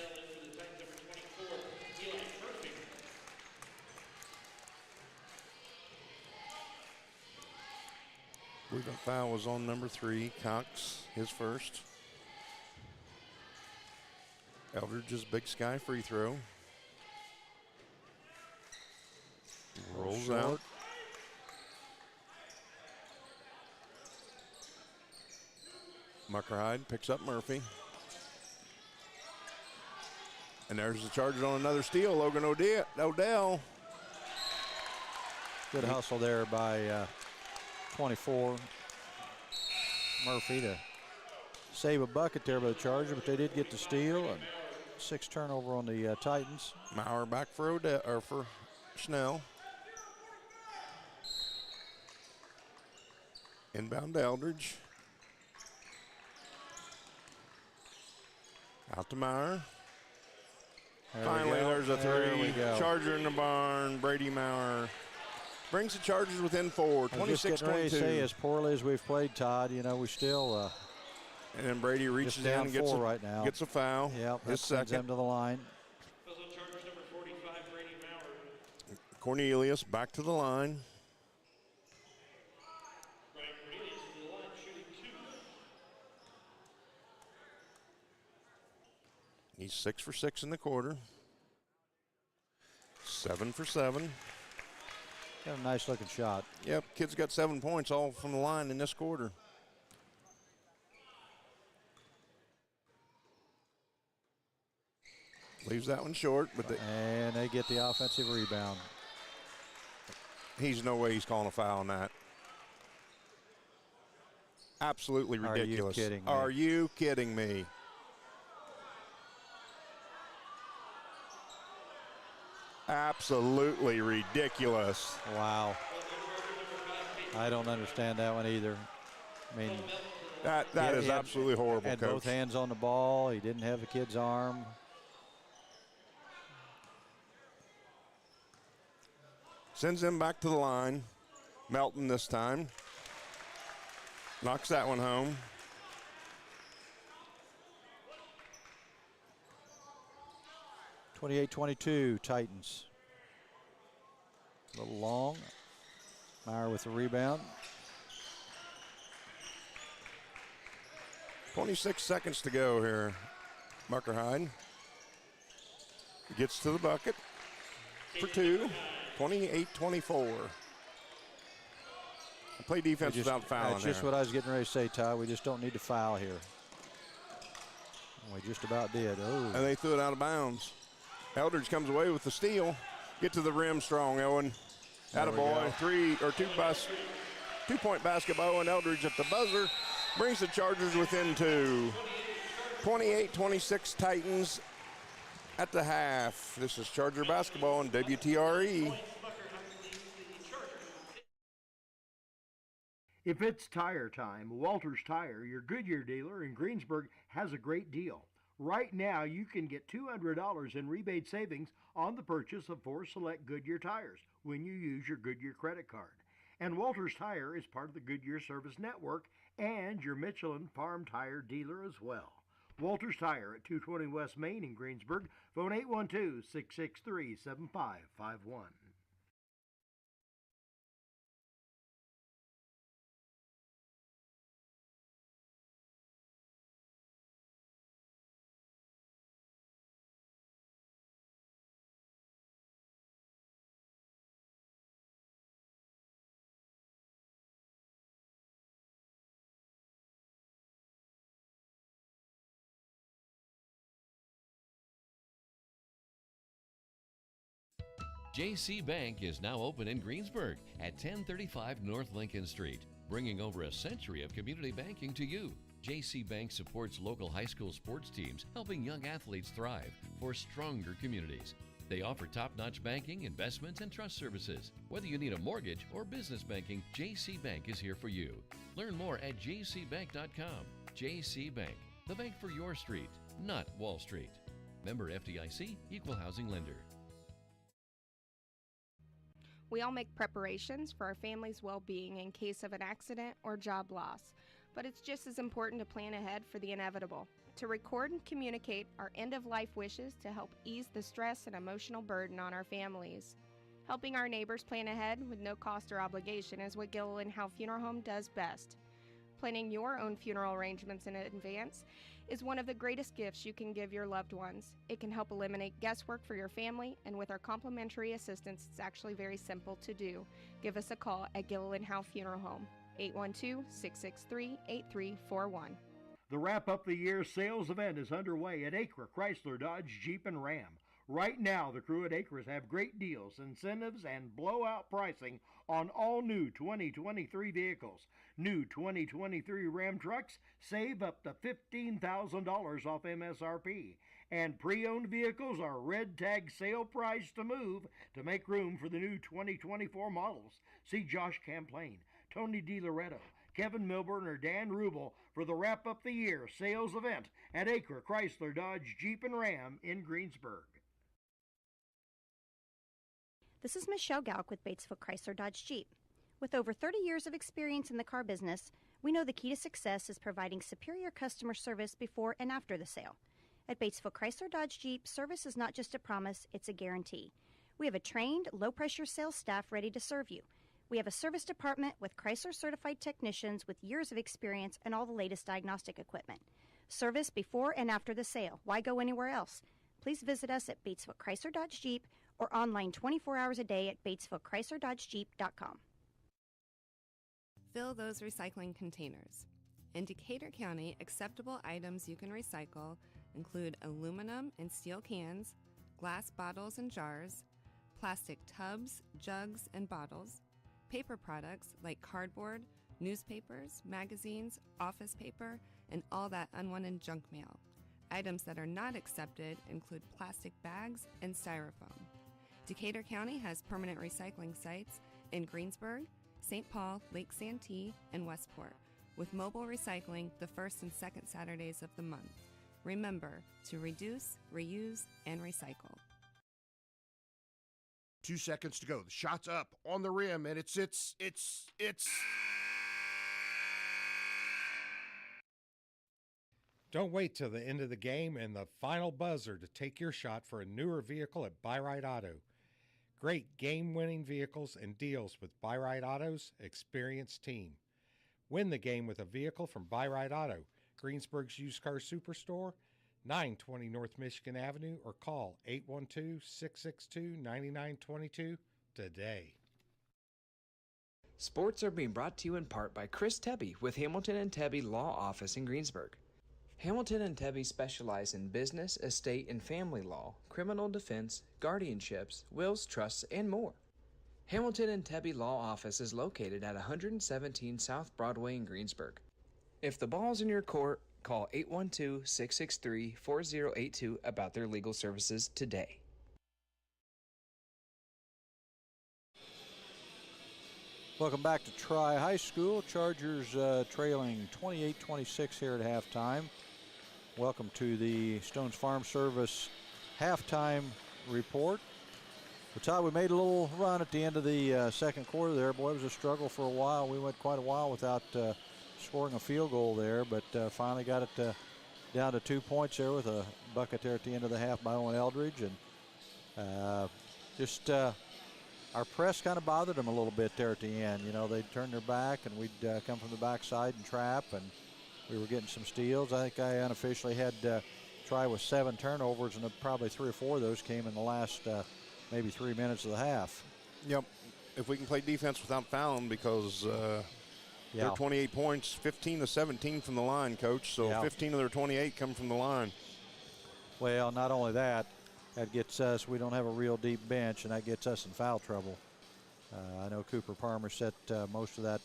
I believe that foul was on number 3, Cox, his first. Eldridge's Big Sky free throw. Rolls out. McBride picks up Murphy. And there's the Chargers on another steal. Logan Odell. Good hustle there by 24. Murphy to save a bucket there by the Chargers, but they did get the steal. And 6 turnover on the Titans. Maurer back for Odell or for Snell. Inbound to Eldridge. Out to Maurer. Finally, there's a 3. Charger in the barn. Brady brings the Chargers within 4, 26-22. I was just getting ready to say, as poorly as we've played, Todd, we still and then Brady reaches in and gets right now. Gets a foul. Yep, his sends second. him to the line. Chargers number 45, Brady Maurer. Cornelius back to the line. Brian Cornelius to the line, shooting 2. He's 6 for 6 in the quarter. 7 for 7. Got a nice looking shot. Yep, kid's got 7 points all from the line in this quarter. Leaves that one short, but and they get the offensive rebound. He's no way he's calling a foul on that. Absolutely ridiculous. Are you kidding me? Are you kidding me? Absolutely ridiculous. Wow. I don't understand that one either. I mean, that is absolutely horrible, had Coach. Both hands on the ball. He didn't have the kid's arm. Sends him back to the line. Melton this time. Knocks that one home. (28-22) Titans. A little long. Meyer with the rebound. 26 seconds to go here. Muckerhide gets to the bucket for 2. 28-24. Play defense without fouling. That's just what I was getting ready to say, Ty. We just don't need to foul here. We just about did. Oh. And they threw it out of bounds. Eldridge comes away with the steal. Get to the rim strong, Owen. Attaboy. 2-point basket by Owen Eldridge at the buzzer. Brings the Chargers within 2. 28-26 Titans at the half. This is Charger basketball on WTRE. If it's tire time, Walters Tire, your Goodyear dealer in Greensburg, has a great deal. Right now, you can get $200 in rebate savings on the purchase of 4 select Goodyear tires when you use your Goodyear credit card. And Walters Tire is part of the Goodyear Service Network and your Michelin Farm Tire dealer as well. Walters Tire at 220 West Main in Greensburg. Phone 812-663-7551. JC Bank is now open in Greensburg at 1035 North Lincoln Street, bringing over a century of community banking to you. JC Bank supports local high school sports teams, helping young athletes thrive for stronger communities. They offer top-notch banking, investments, and trust services. Whether you need a mortgage or business banking, JC Bank is here for you. Learn more at jcbank.com. JC Bank, the bank for your street, not Wall Street. Member FDIC, Equal Housing Lender. We all make preparations for our family's well-being in case of an accident or job loss, but it's just as important to plan ahead for the inevitable, to record and communicate our end-of-life wishes to help ease the stress and emotional burden on our families. Helping our neighbors plan ahead with no cost or obligation is what Gilliland Howe Funeral Home does best. Planning your own funeral arrangements in advance is one of the greatest gifts you can give your loved ones. It can help eliminate guesswork for your family, and with our complimentary assistance, it's actually very simple to do. Give us a call at Gilliland Howe Funeral Home, 812-663-8341. The Wrap Up the Year sales event is underway at Acra Chrysler Dodge Jeep and Ram. Right now, the crew at Acres have great deals, incentives, and blowout pricing on all new 2023 vehicles. New 2023 Ram trucks save up to $15,000 off MSRP. And pre-owned vehicles are red tag sale price to move to make room for the new 2024 models. See Josh Camplain, Tony DiLoretto, Kevin Milburn, or Dan Rubel for the Wrap Up the Year sales event at Acre Chrysler Dodge Jeep and Ram in Greensburg. This is Michelle Galk with Batesville Chrysler Dodge Jeep. With over 30 years of experience in the car business, we know the key to success is providing superior customer service before and after the sale. At Batesville Chrysler Dodge Jeep, service is not just a promise, it's a guarantee. We have a trained, low-pressure sales staff ready to serve you. We have a service department with Chrysler-certified technicians with years of experience and all the latest diagnostic equipment. Service before and after the sale. Why go anywhere else? Please visit us at Batesville Chrysler Dodge Jeep or online 24 hours a day at BatesvilleChryslerDodgeJeep.com. Fill those recycling containers. In Decatur County, acceptable items you can recycle include aluminum and steel cans, glass bottles and jars, plastic tubs, jugs, and bottles, paper products like cardboard, newspapers, magazines, office paper, and all that unwanted junk mail. Items that are not accepted include plastic bags and styrofoam. Decatur County has permanent recycling sites in Greensburg, St. Paul, Lake Santee, and Westport, with mobile recycling the first and second Saturdays of the month. Remember to reduce, reuse, and recycle. 2 seconds to go. The shot's up on the rim, and it's. Don't wait till the end of the game and the final buzzer to take your shot for a newer vehicle at Buy-Right Auto. Great game-winning vehicles and deals with Buy-Right Auto's experienced team. Win the game with a vehicle from Buy-Right Auto, Greensburg's used car superstore, 920 North Michigan Avenue, or call 812-662-9922 today. Sports are being brought to you in part by Chris Tebby with Hamilton and Tebby Law Office in Greensburg. Hamilton and Tebby specialize in business, estate, and family law, criminal defense, guardianships, wills, trusts, and more. Hamilton and Tebby Law Office is located at 117 South Broadway in Greensburg. If the ball's in your court, call 812-663-4082 about their legal services today. Welcome back to Tri High School. Chargers trailing 28-26 here at halftime. Welcome to the Stones Farm Service halftime report. Well, Todd, we made a little run at the end of the second quarter there. Boy, it was a struggle for a while. We went quite a while without scoring a field goal there, but finally got it down to 2 points there with a bucket there at the end of the half by Owen Eldridge. And our press kind of bothered them a little bit there at the end. You know, they'd turn their back and we'd come from the backside and trap, and we were getting some steals. I think I unofficially had Tri with 7 turnovers, and probably 3 or 4 of those came in the last maybe 3 minutes of the half. Yep. If we can play defense without fouling, because they're 28 points, 15 to 17 from the line, Coach. So 15 of their 28 come from the line. Well, not only that, that gets us, we don't have a real deep bench, and that gets us in foul trouble. I know Cooper Palmer set most of that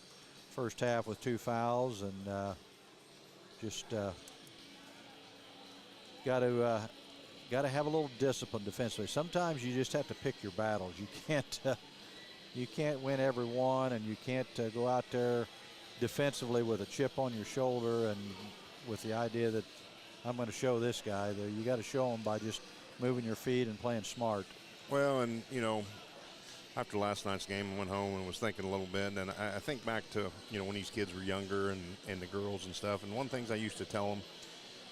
first half with 2 fouls, and got to have a little discipline defensively. Sometimes you just have to pick your battles. You can't win every one, and you can't go out there defensively with a chip on your shoulder and with the idea that I'm going to show this guy. You got to show him by just moving your feet and playing smart. Well, and you know, after last night's game, I went home and was thinking a little bit, and I think back to, you know, when these kids were younger and the girls and stuff, and one of the things I used to tell them,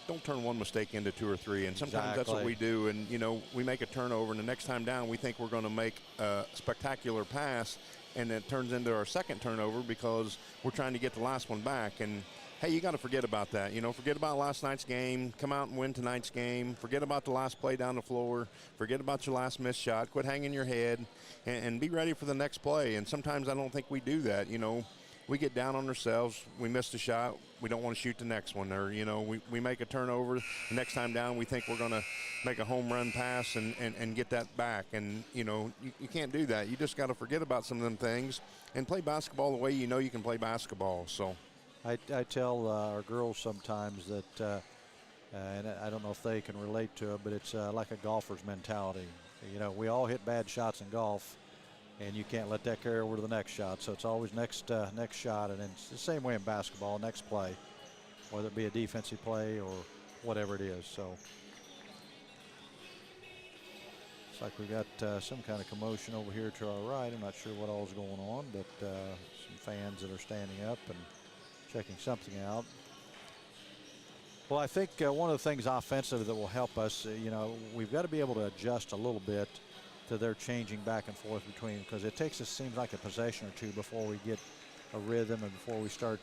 don't turn one mistake into 2 or 3, and sometimes that's what we do. And you know, we make a turnover, and the next time down we think we're going to make a spectacular pass, and it turns into our second turnover because we're trying to get the last one back. And hey, you got to forget about that. You know, forget about last night's game, come out and win tonight's game, forget about the last play down the floor, forget about your last missed shot, quit hanging your head, and be ready for the next play. And sometimes I don't think we do that. You know, we get down on ourselves, we missed a shot, we don't want to shoot the next one. Or, you know, we make a turnover, the next time down we think we're going to make a home run pass and get that back. And, you know, you can't do that. You just got to forget about some of them things and play basketball the way you know you can play basketball. So I tell our girls sometimes that, and I don't know if they can relate to it, but it's like a golfer's mentality. You know, we all hit bad shots in golf, and you can't let that carry over to the next shot. So it's always next shot, and it's the same way in basketball, next play, whether it be a defensive play or whatever it is. So Looks like we got some kind of commotion over here to our right. I'm not sure what all's going on, but some fans that are standing up and checking something out. Well, I think one of the things offensively that will help us, we've got to be able to adjust a little bit to their changing back and forth between, because it takes us, seems like, a possession or two before we get a rhythm and before we start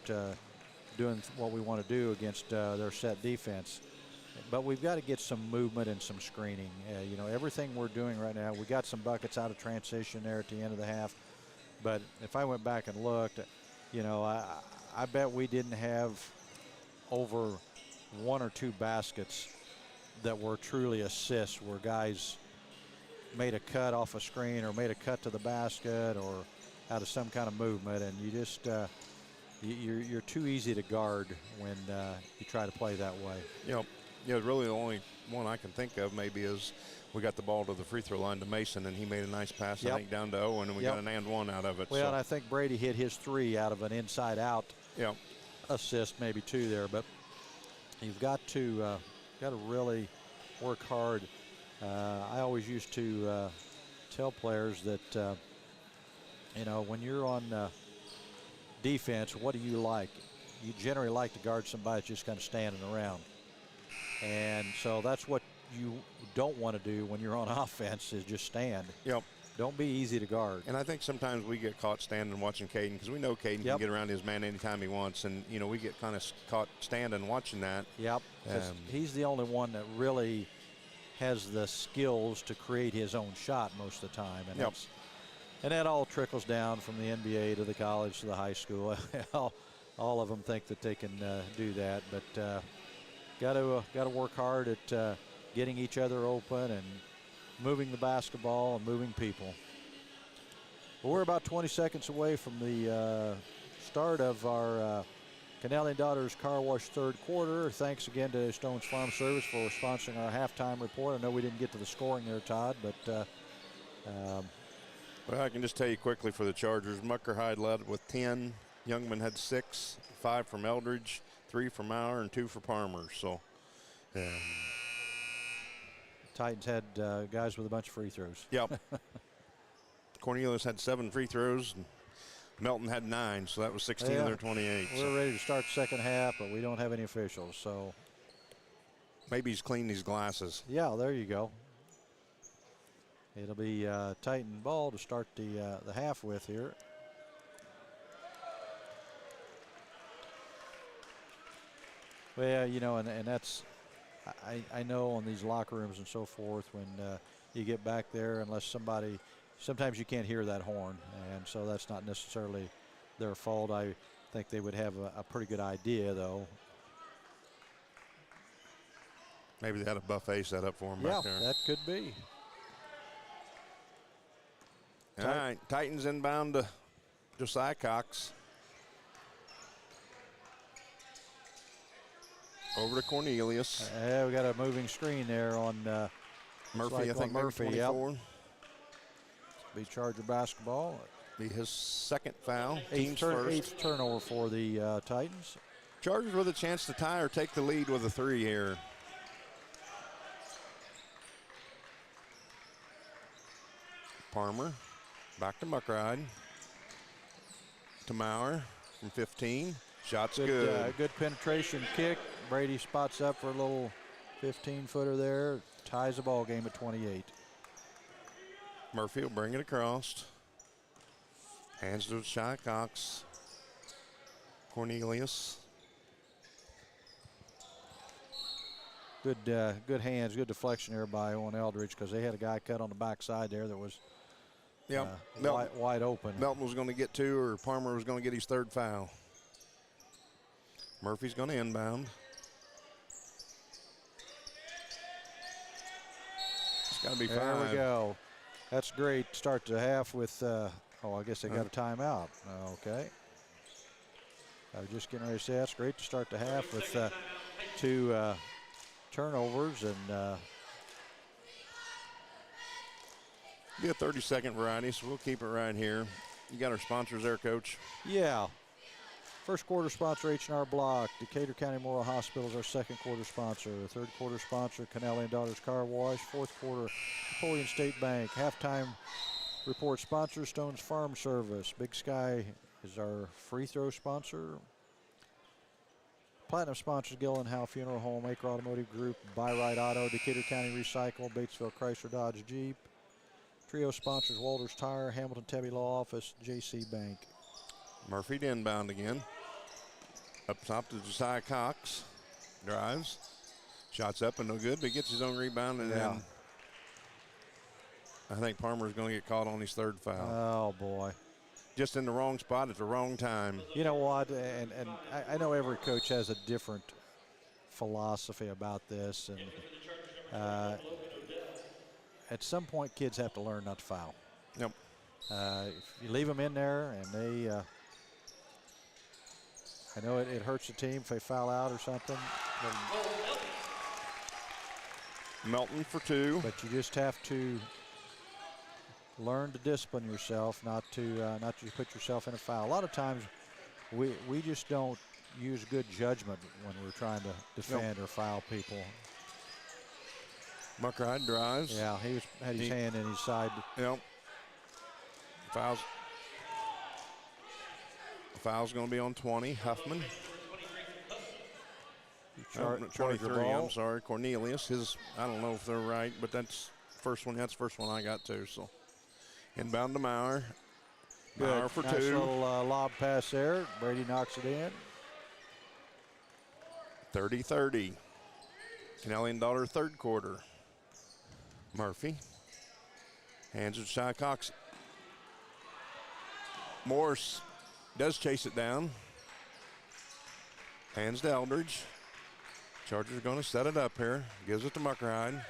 doing what we want to do against their set defense. But we've got to get some movement and some screening. Everything we're doing right now, we got some buckets out of transition there at the end of the half. But if I went back and looked, I bet we didn't have over 1 or 2 baskets that were truly assists, where guys made a cut off a screen or made a cut to the basket or out of some kind of movement, and you just you're too easy to guard when you try to play that way. Really the only one I can think of maybe is we got the ball to the free throw line to Mason, and he made a nice pass, I think, down to Owen, and we got an and one out of it. Well, and I think Brady hit his 3 out of an inside-out assist, maybe 2 there, but you've got to really work hard. I always used to tell players that, when you're on defense, what do you like? You generally like to guard somebody that's just kind of standing around. And so that's what you don't want to do when you're on offense, is just stand. Don't be easy to guard. And I think sometimes we get caught standing watching Caden, because we know Caden can get around his man anytime he wants, and we get kind of caught standing watching that. He's the only one that really has the skills to create his own shot most of the time, and that all trickles down from the NBA to the college to the high school. all of them think that they can do that, but got to work hard at getting each other open and moving the basketball and moving people. Well, we're about 20 seconds away from the start of our Canal and Daughters Car Wash third quarter. Thanks again to Stone's Farm Service for sponsoring our halftime report. I know we didn't get to the scoring there, Todd, but well, I can just tell you quickly for the Chargers, Mucker-Hyde led with 10. Youngman had 6, 5 from Eldridge, 3 from Maurer, and 2 for Palmer. So, Titans had guys with a bunch of free throws. Cornelius had 7 free throws, and Melton had 9, so that was 16 of their 28. We're ready to start second half, but we don't have any officials, so. Maybe he's cleaned his glasses. Yeah, there you go. It'll be Titan ball to start the half with here. Well, and that's, I know on these locker rooms and so forth, when you get back there, unless sometimes you can't hear that horn, and so that's not necessarily their fault. I think they would have a pretty good idea, though. Maybe they had a buffet set up for them back there. Yeah, that could be. All right, Titans inbound to Josiah Cox. Over to Cornelius. We got a moving screen there on Murphy, I think Murphy, 24. Be Charger basketball. Be his second foul. Eighth turnover for the Titans. Chargers with a chance to tie or take the lead with a 3 here. Palmer. Back to Mucker-Hyde. To Maurer from 15. Shot's good. Good penetration kick. Brady spots up for a little 15-footer there. Ties the ball game at 28. Murphy will bring it across. Hands to Josiah Cox. Cornelius. Good hands, good deflection there by Owen Eldridge, because they had a guy cut on the backside there that was wide open. Melton was going to get 2, or Palmer was going to get his 3rd foul. Murphy's going to inbound. It's got to be 5. There we go. That's great. Start to half with, I guess they got a timeout. Okay. I was just getting ready to say that's great to start the half with 2 turnovers, and be a 30-second variety, so we'll keep it right here. You got our sponsors there, Coach? Yeah. First quarter sponsor H&R Block. Decatur County Memorial Hospital is our second quarter sponsor. Third quarter sponsor Canelli and Daughters Car Wash. Fourth quarter Napoleon State Bank. Halftime report sponsor Stone's Farm Service. Big Sky is our free throw sponsor. Platinum sponsors Gillen Howe Funeral Home, Acre Automotive Group, By-Rite Auto, Decatur County Recycle, Batesville Chrysler Dodge Jeep. Trio sponsors Walters Tire, Hamilton Tebby Law Office, JC Bank. Murphy to inbound again. Up top to Josiah Cox. Drives. Shots up and no good, but he gets his own rebound, and then I think Palmer's going to get caught on his third foul. Oh, boy. Just in the wrong spot at the wrong time. You know what, and I know every coach has a different philosophy about this, and at some point kids have to learn not to foul. Yep. If you leave them in there and they, I know it hurts the team if they foul out or something. Melton for two. But you just have to learn to discipline yourself, not to put yourself in a foul. A lot of times we just don't use good judgment when we're trying to defend or foul people. McBride drives. Yeah, he had his hand in his side. Yep. Foul's going to be on 20. Huffman. 23. I'm sorry, Cornelius. I don't know if they're right, but that's first one. That's the first one I got too. So inbound to Maurer. Maurer for nice two. Little lob pass there. Brady knocks it in. 30-30. Canelli and Daughter third quarter. Murphy hands it to Shy Cox. Morse does chase it down. Hands to Eldridge. Chargers are going to set it up here. Gives it to Muckerhide.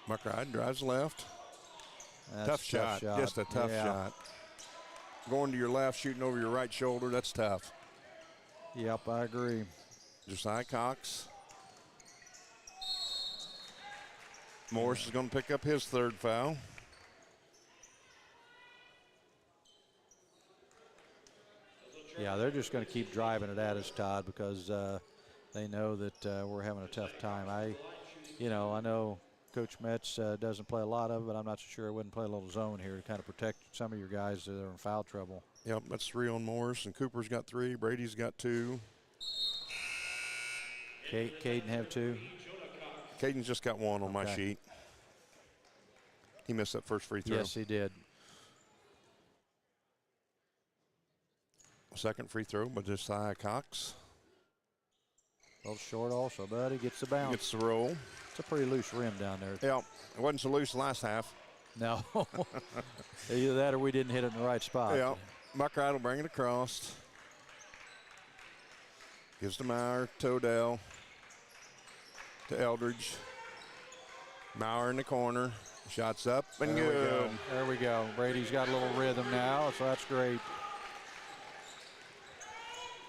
Muckerhide drives left. Tough shot. Just a tough shot. Going to your left, shooting over your right shoulder, that's tough. Yep, I agree. Josiah Cox. Morris is going to pick up his third foul. Yeah, they're just going to keep driving it at us, Todd, because they know that we're having a tough time. I know Coach Metz doesn't play a lot of it, but I'm not so sure I wouldn't play a little zone here to kind of protect some of your guys that are in foul trouble. Yep, that's 3 on Morris, and Cooper's got 3. Brady's got 2. Caden have 2? Caden's just got 1 on my sheet. He missed that first free throw. Yes, he did. Second free throw by Josiah Cox. A little short also, but he gets the bounce. Gets the roll. It's a pretty loose rim down there. Yeah, it wasn't so loose last half. No. Either that or we didn't hit it in the right spot. Yeah, Muckride will bring it across. Gives to Maurer, to Odell, to Eldridge. Maurer in the corner. Shots up and good. There we go. Brady's got a little rhythm now, so that's great.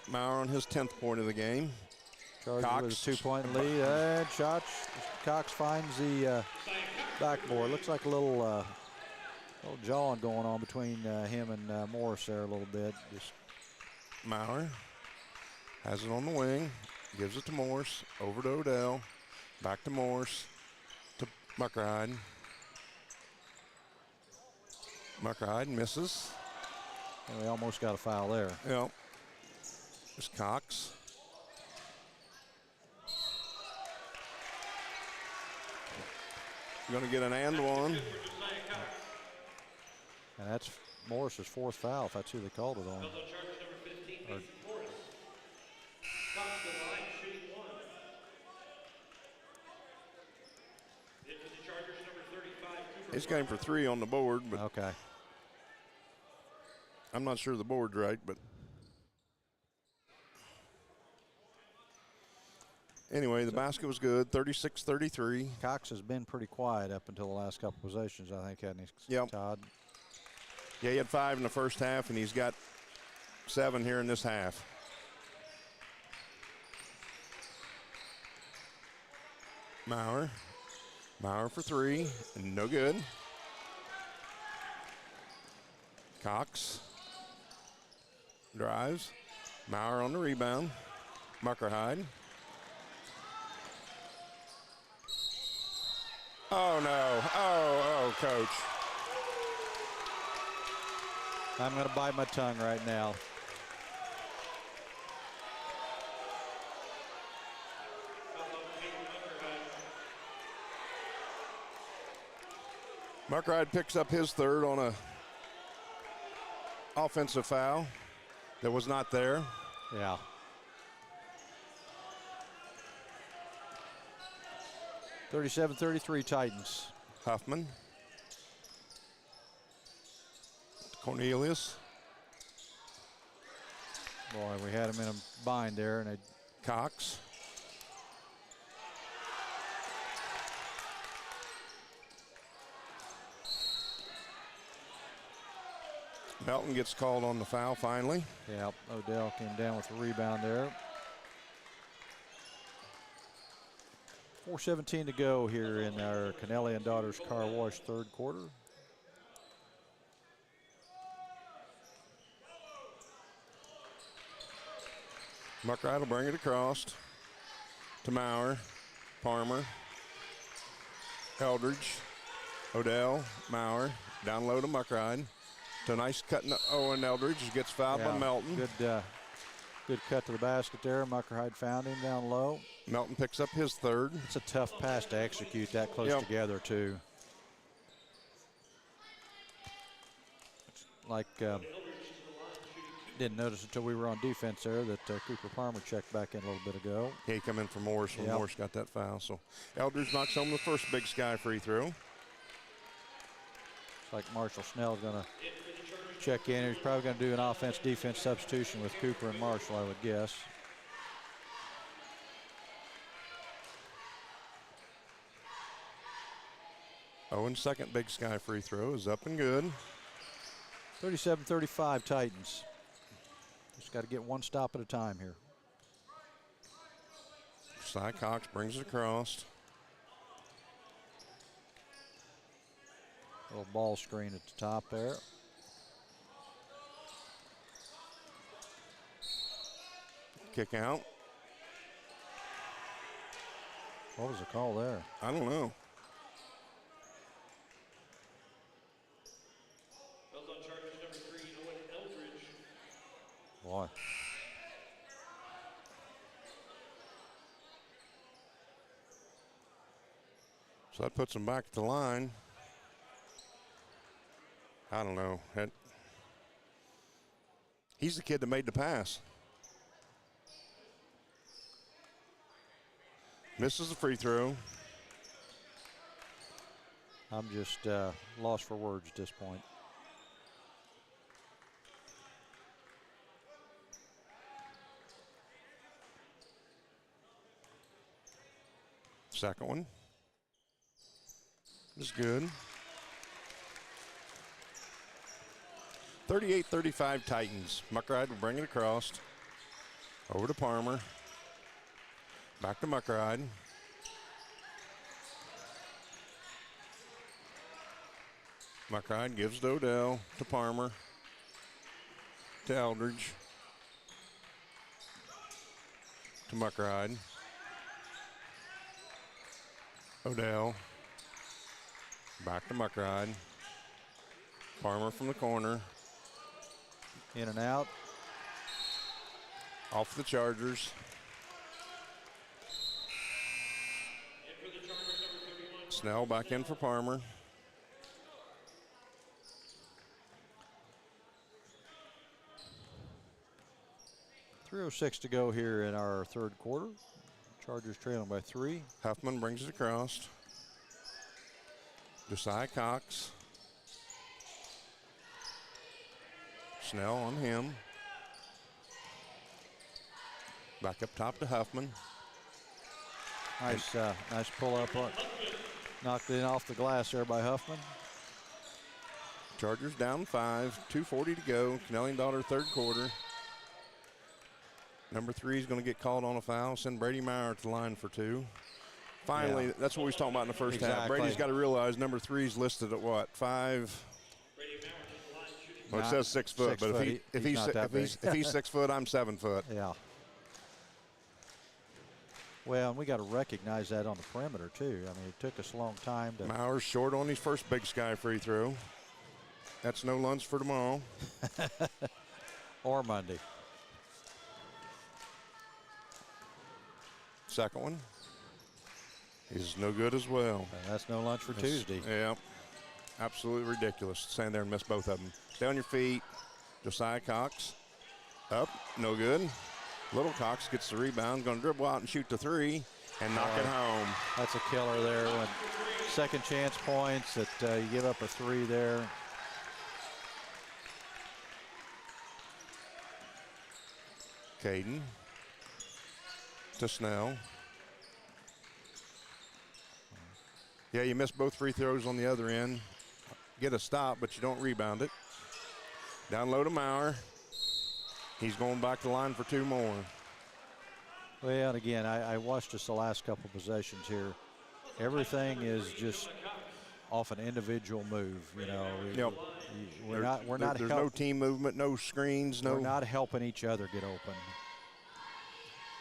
Maurer on his 10th point of the game. Chargers with a 2-point lead. And Cox finds the backboard. Looks like a little jawing going on between him and Morris there a little bit. Just Maurer has it on the wing. Gives it to Morris. Over to Odell. Back to Morris. To Muckerhide. Muckerhide misses. And we almost got a foul there. Yep. There's Cox. Going to get an and one. And that's Morris's 4th foul, if that's who they called it on. He's going for 3 on the board, but okay. I'm not sure the board's right, but anyway, the basket was good, 36-33. Cox has been pretty quiet up until the last couple possessions, I think, hasn't he, yep. Todd? Yeah, he had 5 in the first half, and he's got 7 here in this half. Maurer. Maurer for three, no good. Cox drives. Maurer on the rebound. Muckerhide. Oh no, oh, coach. I'm going to bite my tongue right now. Muckerhide picks up his third on a offensive foul that was not there. Yeah. (37-33) Titans. Huffman. Cornelius. Boy, we had him in a bind there, and Cox. Melton gets called on the foul finally. Yeah, Odell came down with the rebound there. 4:17 to go here in our Kennelly and Daughters Car Wash third quarter. Muckerhide will bring it across to Maurer, Palmer, Eldridge, Odell, Maurer, down low to Muckerhide. To a nice cut, and Eldridge gets fouled by Melton. Good cut to the basket there. Muckerhide found him down low. Melton picks up his third. It's a tough pass to execute that close together, too. It's like, didn't notice until we were on defense there that Cooper Palmer checked back in a little bit ago. He come in for Morris when Morris got that foul. So Eldridge knocks home the first Big Sky free throw. Looks like Marshall Snell's going to check in. He's probably going to do an offense-defense substitution with Cooper and Marshall, I would guess. Owen's second Big Sky free throw is up and good. 37-35 Titans. Just got to get one stop at a time here. Cy Cox brings it across. Little ball screen at the top there. Kick out. What was the call there? I don't know. Boy. So that puts him back at the line. I don't know. He's the kid that made the pass. Misses the free throw. I'm just lost for words at this point. Second one is good. 38-35 Titans. Muckerhide will bring it across. Over to Palmer. Back to Muckerhide. Muckerhide gives to Odell, to Palmer, to Eldridge, to Muckerhide. Odell, back to Muckerhide. Palmer from the corner. In and out. Off the Chargers. Snell back in for Palmer. .306 to go here in our third quarter. Chargers trailing by 3. Huffman brings it across. Josiah Cox. Snell on him. Back up top to Huffman. Nice, nice pull up. Knocked it in off the glass there by Huffman. Chargers down 5. 2:40 to go. Kennelly and Daughter third quarter. Number 3 is going to get called on a foul. Send Brady Maurer to the line for 2. Finally, Yeah. that's what we was talking about in the first half. Exactly. Brady's got to realize number 3's listed at what, 5? Well, it says 6 foot, 6 but foot. if He's not that big. if he's 6 foot, I'm 7 foot. Yeah. Well, and we got to recognize that on the perimeter too. I mean, it took us a long time to. Mauer's short on his first Big Sky free throw. That's no lunch for tomorrow. Or Monday. Second one is no good as well. And that's no lunch for Tuesday. Yeah, absolutely ridiculous. Stand there and miss both of them. Stay on your feet. Josiah Cox. Up, no good. Little Cox gets the rebound, going to dribble out and shoot the 3 and knock it home. That's a killer there. When second chance points that you give up a 3 there. Caden to Snell. Yeah, you missed both free throws on the other end. Get a stop, but you don't rebound it. Down low to Mauer. He's going back to the line for 2 more. Well, and again, I watched us the last couple possessions here. Everything is just off an individual move. You know, Yep. There's no team movement, no screens, no. We're not helping each other get open.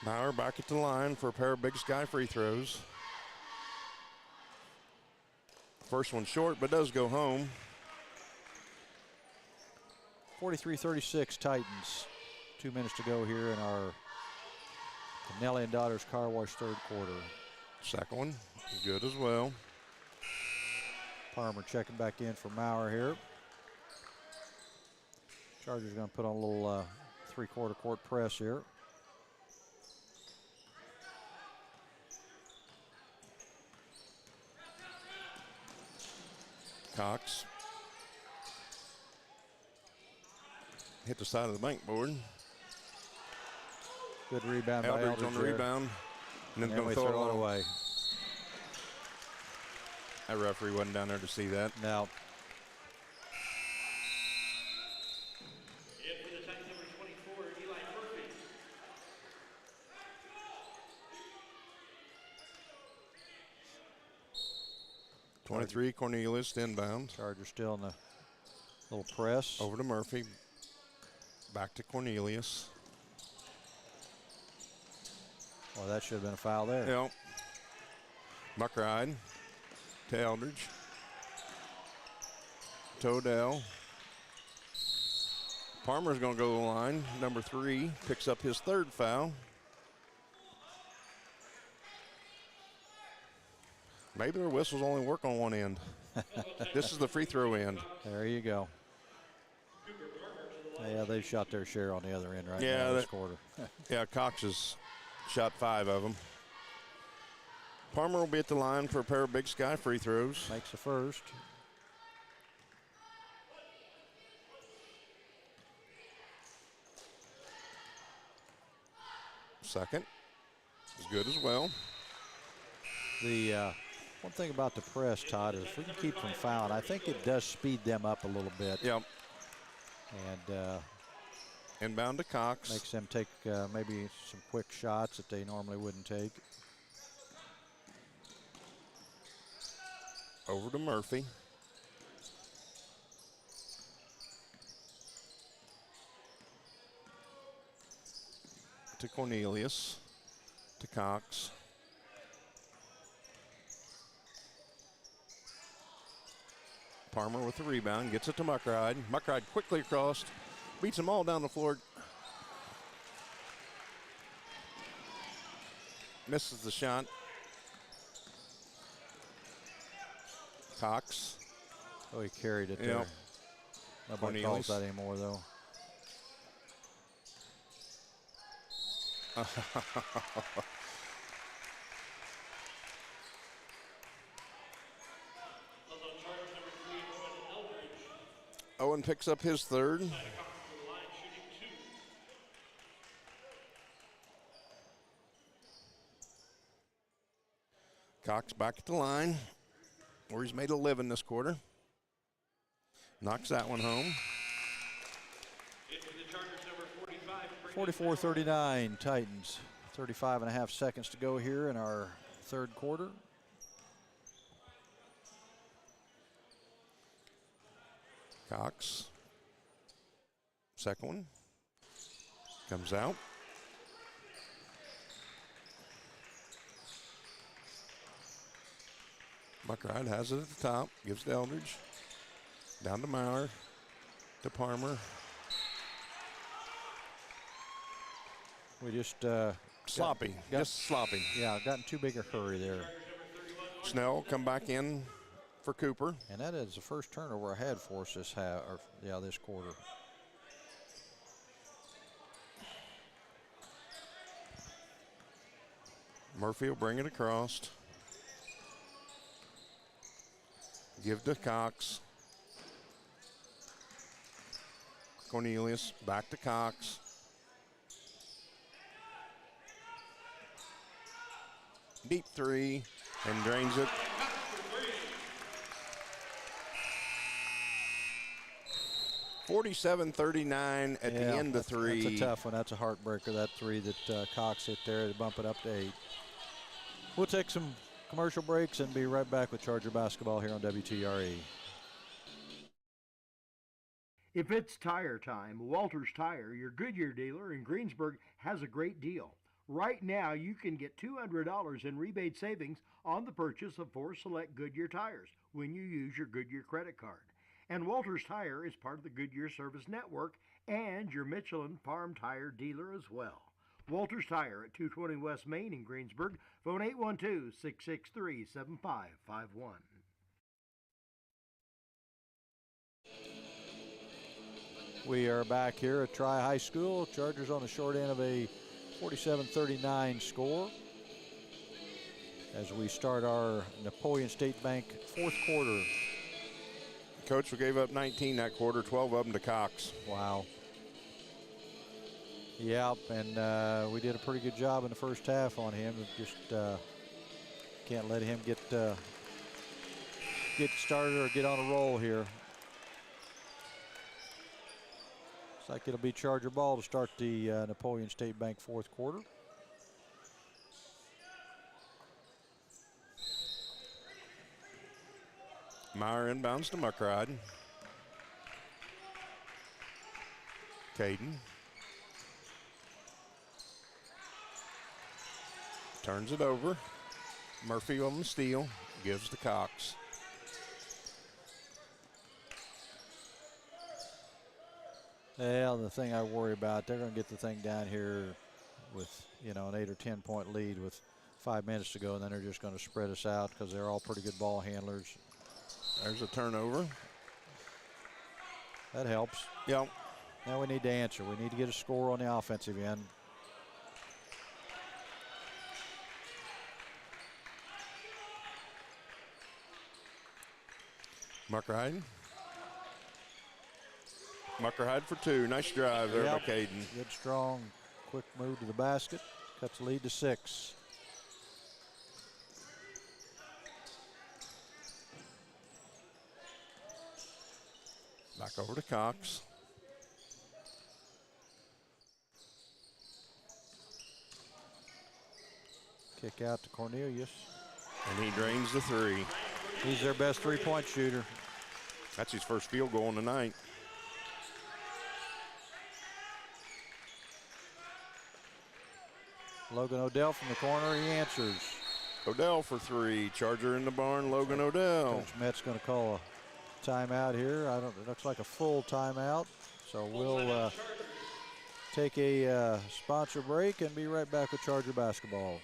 Mauer back at the line for a pair of Big Sky free throws. First one short, but does go home. 43-36 Titans. 2 minutes to go here in our Nelly and Daughters Car Wash third quarter. Second one, good as well. Parmer checking back in for Mauer here. Chargers going to put on a little 3/4 court press here. Cox hit the side of the bank board. Good rebound by Eldridge Eldridge on the there. rebound. And then And going we to throw throw it it away. That referee wasn't down there to see that. Now, And for the Titans, number 24, Eli Murphy. '23 Cornelius inbound. Chargers still in the little press. Over to Murphy. Back to Cornelius. Well, that should have been a foul there. Yep. McBride to Eldridge. To Odell. Parmer's going to go to the line. Number 3 picks up his 3rd foul. Maybe their whistles only work on one end. This is the free throw end. There you go. Yeah, they've shot their share on the other end right Yeah, now this quarter. Yeah, Cox has shot 5 of them. Parmer will be at the line for a pair of Big Sky free throws. Makes the first. Second is good as well. The one thing about the press, Todd, is if we can keep from fouling, I think it does speed them up a little bit. Yep. And inbound to Cox. Makes them take maybe some quick shots that they normally wouldn't take. Over to Murphy. To Cornelius. To Cox. Parmer with the rebound, gets it to Muckride. Muckride quickly across, beats them all down the floor. Misses the shot. Cox. Oh, he carried it Yep. there. Nobody calls Cornelius. that anymore, though. Owen picks up his 3rd. Cox back at the line, where he's made 11 this quarter. Knocks that one home. 44-39 Titans. 35 and a half seconds to go here in our third quarter. Cox. Second one. Comes out. Muckride has it at the top. Gives to Eldridge. Down to Maurer. To Palmer. We just sloppy. Just sloppy. Yeah, got in too big a hurry there. Snell come back in for Cooper. And that is the first turnover I had for us this quarter. Murphy will bring it across. Give to Cox. Cornelius back to Cox. Deep three and drains it. (47-39) at the end of three. That's a tough one. That's a heartbreaker, that three that Cox hit there to bump it up to 8. We'll take some commercial breaks and be right back with Charger basketball here on WTRE. If it's tire time, Walters Tire, your Goodyear dealer in Greensburg, has a great deal. Right now, you can get $200 in rebate savings on the purchase of 4 select Goodyear tires when you use your Goodyear credit card. And Walters Tire is part of the Goodyear Service Network and your Michelin Farm Tire dealer as well. Walters Tire at 220 West Main in Greensburg. Phone 812-663-7551. We are back here at Tri-High School. Chargers on the short end of a 47-39 score as we start our Napoleon State Bank fourth quarter. Coach, we gave up 19 that quarter, 12 of them to Cox. Wow. Yep, and we did a pretty good job in the first half on him. Just can't let him get started or get on a roll here. Looks like it'll be Charger ball to start the Napoleon State Bank fourth quarter. Meyer inbounds to Muckride. Caden. Turns it over. Murphy on the steal. Gives to Cox. Yeah, the thing I worry about, they're going to get the thing down here with, an 8 or 10 point lead with 5 minutes to go, and then they're just going to spread us out because they're all pretty good ball handlers. There's a turnover. That helps. Yep. Now we need to answer. We need to get a score on the offensive end. Muckride. Muckride for 2. Nice drive there by Caden. Good, strong, quick move to the basket. Cuts the lead to 6. Back over to Cox. Kick out to Cornelius. And he drains the 3. He's their best three-point shooter. That's his first field goal in the night. Logan Odell from the corner, he answers. Odell for 3. Charger in the barn, Logan Odell. Coach Met's going to call a timeout here. It looks like a full timeout. So we'll take a sponsor break and be right back with Charger basketball.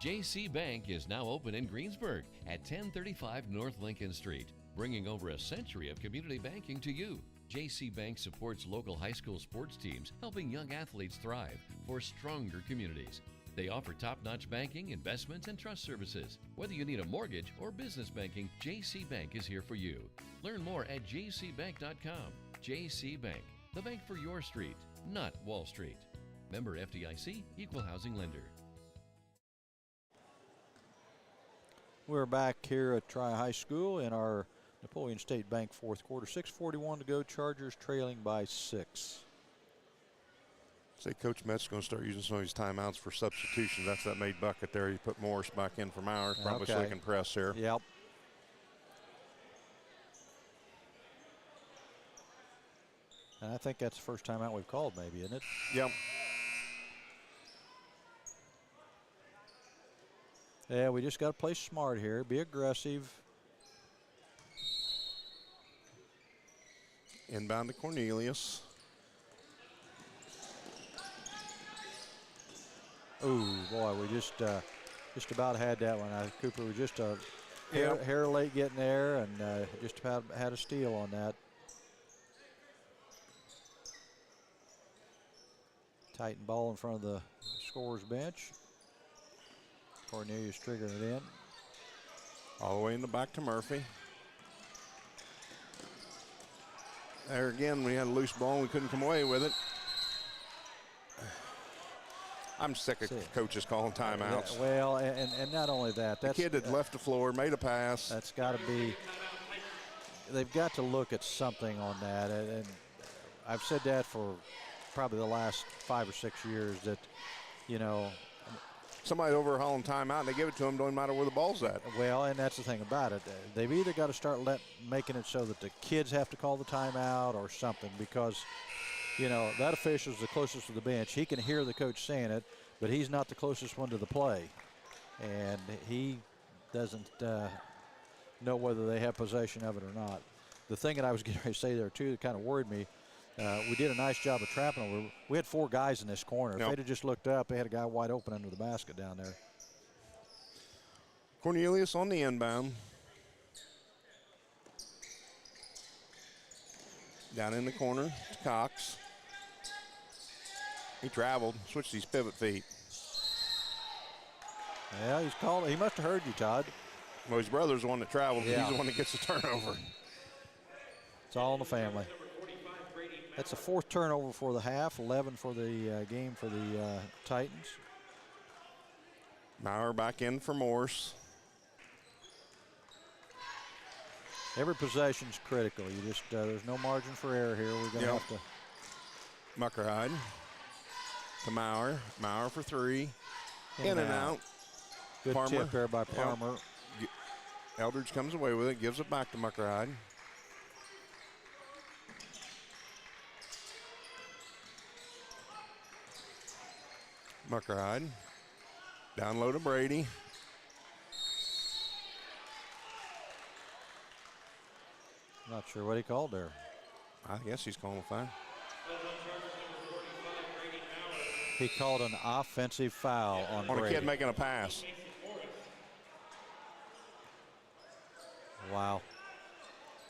JC Bank is now open in Greensburg at 1035 North Lincoln Street, bringing over a century of community banking to you. JC Bank supports local high school sports teams, helping young athletes thrive for stronger communities. They offer top-notch banking, investments, and trust services. Whether you need a mortgage or business banking, JC Bank is here for you. Learn more at jcbank.com. JC Bank, the bank for your street, not Wall Street. Member FDIC, equal housing lender. We're back here at Tri-High School in our Napoleon State Bank fourth quarter. 6:41 to go. Chargers trailing by 6. Say Coach Met's going to start using some of these timeouts for substitutions. That's that made bucket there. He put Morris back in for Maurer, probably so he can press here. Yep. And I think that's the first timeout we've called, maybe, isn't it? Yep. Yeah, we just got to play smart here. Be aggressive. Inbound to Cornelius. Ooh, boy, we just about had that one. Cooper was just a hair late getting there, and just about had a steal on that. Titan ball in front of the scorer's bench. Cornelius triggering it in. All the way in the back to Murphy. There again, we had a loose ball and we couldn't come away with it. I'm sick of coaches calling timeouts. Well, and not only that. The kid had left the floor, made a pass. That's got to be, they've got to look at something on that. And I've said that for probably the last 5 or 6 years that, you know. Somebody overhauling timeout and they give it to them, don't matter where the ball's at. Well, and that's the thing about it. They've either got to start making it so that the kids have to call the timeout or something, because, you know, that official's the closest to the bench. He can hear the coach saying it, but he's not the closest one to the play. And he doesn't know whether they have possession of it or not. The thing that I was getting ready to say there, too, that kind of worried me, we did a nice job of trapping them. We had 4 guys in this corner. If they'd have just looked up, they had a guy wide open under the basket down there. Cornelius on the inbound. Down in the corner to Cox. He traveled, switched his pivot feet. Yeah, he's called. He must have heard you, Todd. Well, his brother's the one that traveled. Yeah. He's the one that gets the turnover. It's all in the family. That's the 4th turnover for the half, 11 for the game for the Titans. Maurer back in for Morse. Every possession's critical. You just there's no margin for error here. We're going to have to. Muckerhide to Maurer. Maurer for 3. In and out. Good Palmer. tip there by Palmer. Yep. Eldridge comes away with it, gives it back to Muckerhide. Muckerhide. Down low to Brady. Not sure what he called there. I guess he's calling a foul. He called an offensive foul on a Brady. kid making a pass. Wow.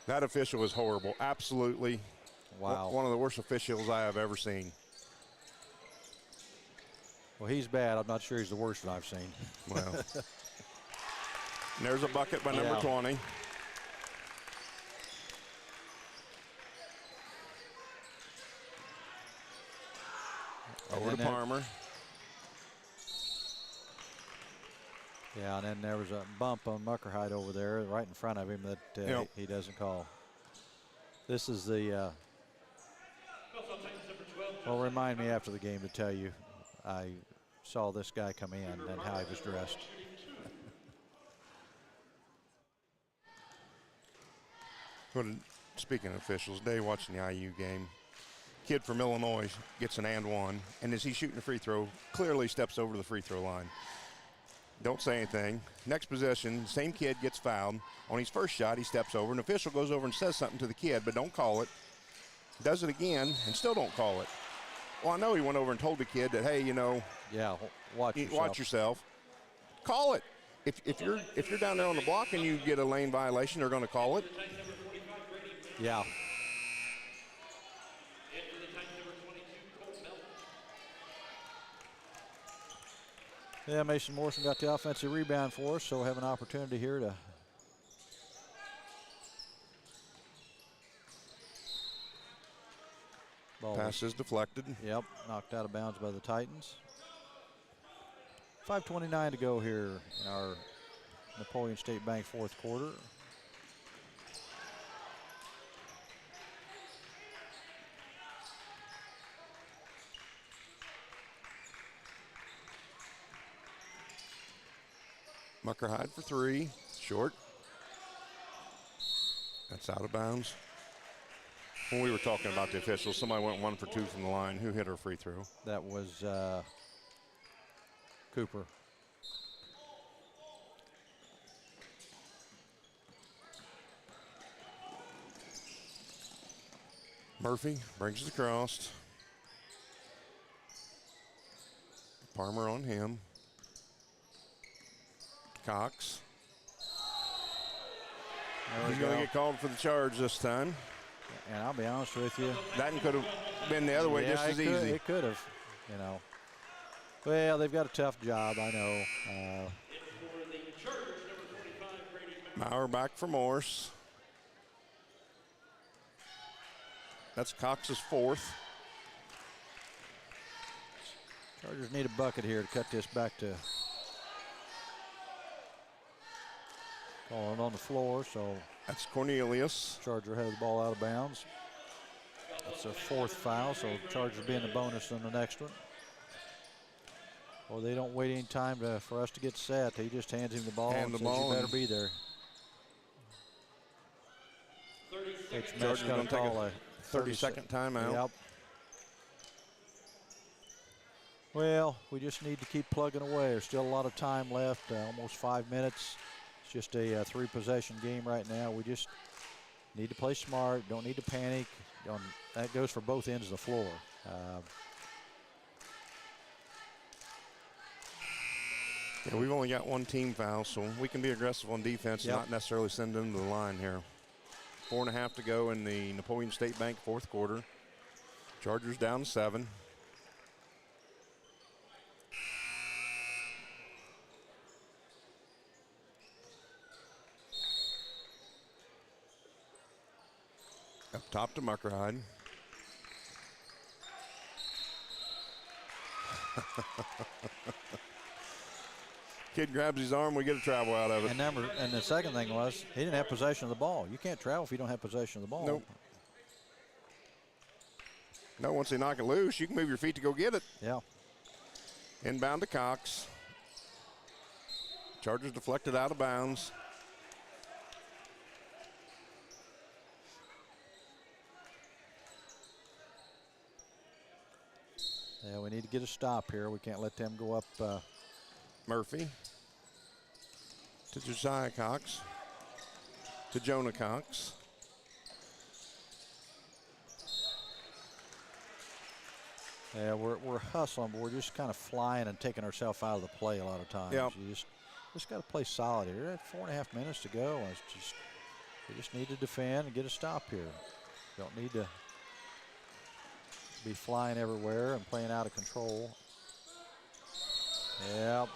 That official was horrible. Absolutely. Wow. One of the worst officials I have ever seen. Well, he's bad. I'm not sure he's the worst that I've seen. Well. There's a bucket by number 20. Over to Palmer. Yeah, and then there was a bump on Muckerhide over there right in front of him that he doesn't call. This is the, well, remind me after the game to tell you I saw this guy come in and how he was dressed. Well, speaking of officials, Day watching the IU game, kid from Illinois gets an and one, and as he's shooting a free throw, clearly steps over the free throw line. Don't say anything. Next possession, same kid gets fouled. On his first shot, he steps over. An official goes over and says something to the kid, but don't call it. Does it again, and still don't call it. Well, I know he went over and told the kid that, hey, you know, watch yourself. Call it. If you're down there on the block and you get a lane violation, they're going to call it. Yeah. Yeah, Mason Morrison got the offensive rebound for us, so we'll have an opportunity here to pass is deflected. Yep, knocked out of bounds by the Titans. 5:29 to go here in our Napoleon State Bank 4th quarter. Muckerhide for 3, short. That's out of bounds. When we were talking about the officials, somebody went 1 for 2 from the line. Who hit her free throw? That was Cooper. Murphy brings it across. Palmer on him. Cox. He's going to get called for the charge this time. And I'll be honest with you. That could have been the other way just as easy. It could have, you know. Well, they've got a tough job, I know. Maurer back for Morse. That's Cox's 4th. Chargers need a bucket here to cut this back to calling on the floor, so that's Cornelius. Charger has the ball out of bounds. That's a 4th foul, so Chargers being the bonus on the next one. Or they don't wait any time for us to get set. He just hands him the ball and says, you better be there. Chargers going to take a 30-second timeout. Yep. Well, we just need to keep plugging away. There's still a lot of time left, almost 5 minutes. It's just a 3-possession game right now. We just need to play smart, don't need to panic. That goes for both ends of the floor. Yeah, we've only got 1 team foul, so we can be aggressive on defense and not necessarily send them to the line here. 4.5 to go in the Napoleon State Bank 4th quarter. Chargers down 7. Up top to Muckerhide. Kid grabs his arm, we get a travel out of it. And the second thing was, he didn't have possession of the ball. You can't travel if you don't have possession of the ball. Nope. No, once they knock it loose, you can move your feet to go get it. Yeah. Inbound to Cox. Chargers deflected out of bounds. Yeah, we need to get a stop here. We can't let them go up. Murphy to Josiah Cox to Jonah Cox. Yeah, we're hustling, but we're just kind of flying and taking ourselves out of the play a lot of times. Yep. You just got to play solid here. At 4.5 minutes to go. We just need to defend and get a stop here. Don't need to be flying everywhere and playing out of control. Yep.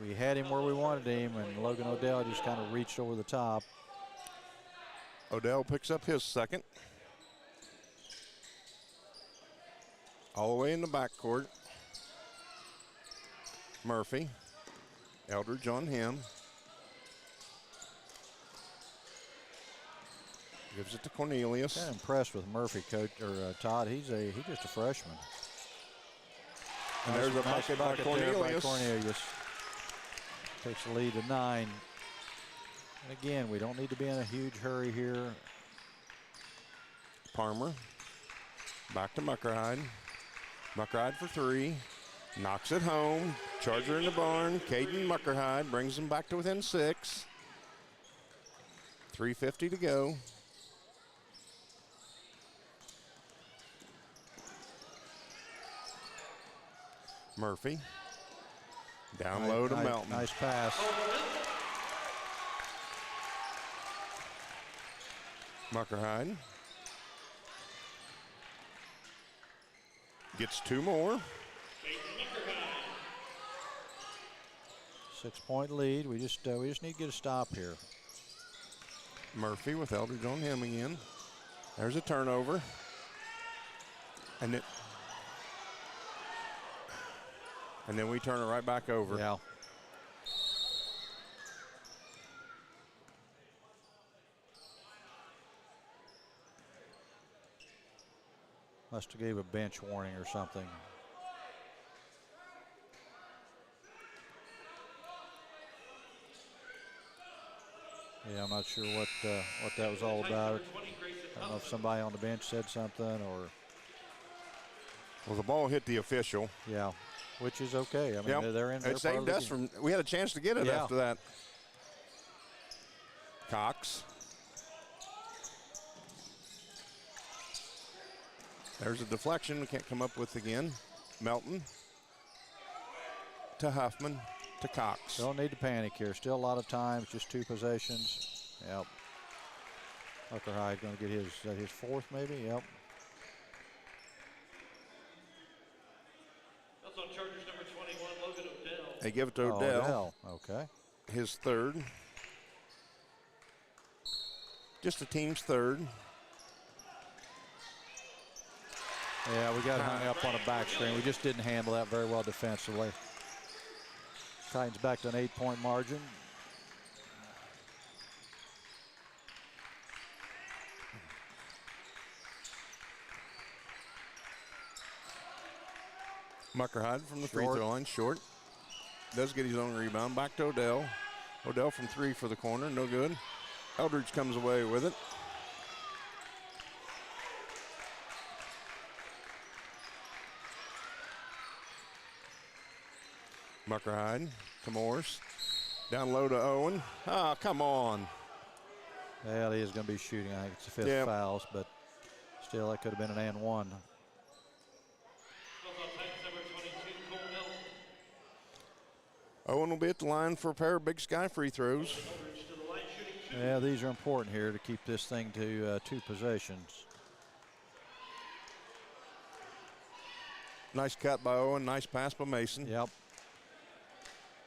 We had him where we wanted him, and Logan Odell just kind of reached over the top. Odell picks up his 2nd. All the way in the backcourt. Murphy. Eldridge on him. Gives it to Cornelius. Kind of impressed with Murphy, Coach Todd. He's just a freshman. And there's a bucket by Cornelius. Takes the lead to 9. And again, we don't need to be in a huge hurry here. Palmer. Back to Muckerhide. Muckerhide for 3. Knocks it home. Charger in the barn. Caden Muckerhide brings them back to within 6. 3:50 to go. Murphy. Down low to Melton. Nice pass. Muckerhide. Gets 2 more. 6-point lead. We just need to get a stop here. Murphy with Eldridge on him again. There's a turnover. And then we turn it right back over. Yeah. Must have gave a bench warning or something. Yeah, I'm not sure what that was all about. I don't know if somebody on the bench said something or. Well, the ball hit the official. Yeah, which is okay. I mean, Yep. they're in. It saved us from. We had a chance to get it Yeah. after that. Cox. There's a deflection we can't come up with again. Melton to Huffman to Cox. Don't need to panic here. Still a lot of time. Just 2 possessions. Yep. Tucker Hyde going to get his 4th maybe. Yep. That's on Chargers number 21, Logan Odell. They give it to Odell. Okay. His 3rd. Just the team's 3rd. Yeah, we got hung up on a back screen. We just didn't handle that very well defensively. Titans back to an 8-point margin. Mucker Hyde from the free throw line, short. Does get his own rebound. Back to Odell. Odell from 3 for the corner, no good. Eldridge comes away with it. Mucker Hyde to Morris. Down low to Owen. Ah, come on. Well, he is going to be shooting. I think it's the 5th fouls, but still, that could have been an and 1. Owen will be at the line for a pair of Big Sky free throws. Yeah, these are important here to keep this thing to 2 possessions. Nice cut by Owen. Nice pass by Mason. Yep.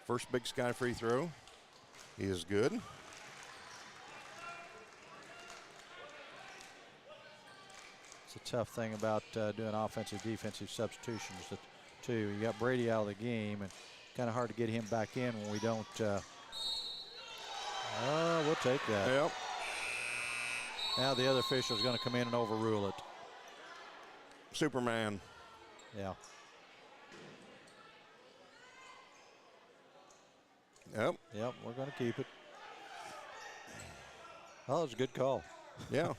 First Big Sky free throw is good. It's a tough thing about doing offensive, defensive substitutions. Too, you got Brady out of the game, and kind of hard to get him back in when we don't. We'll take that. Yep. Now the other official is going to come in and overrule it. Superman. Yeah. Yep. Yep, we're going to keep it. Oh, it's a good call. Yeah.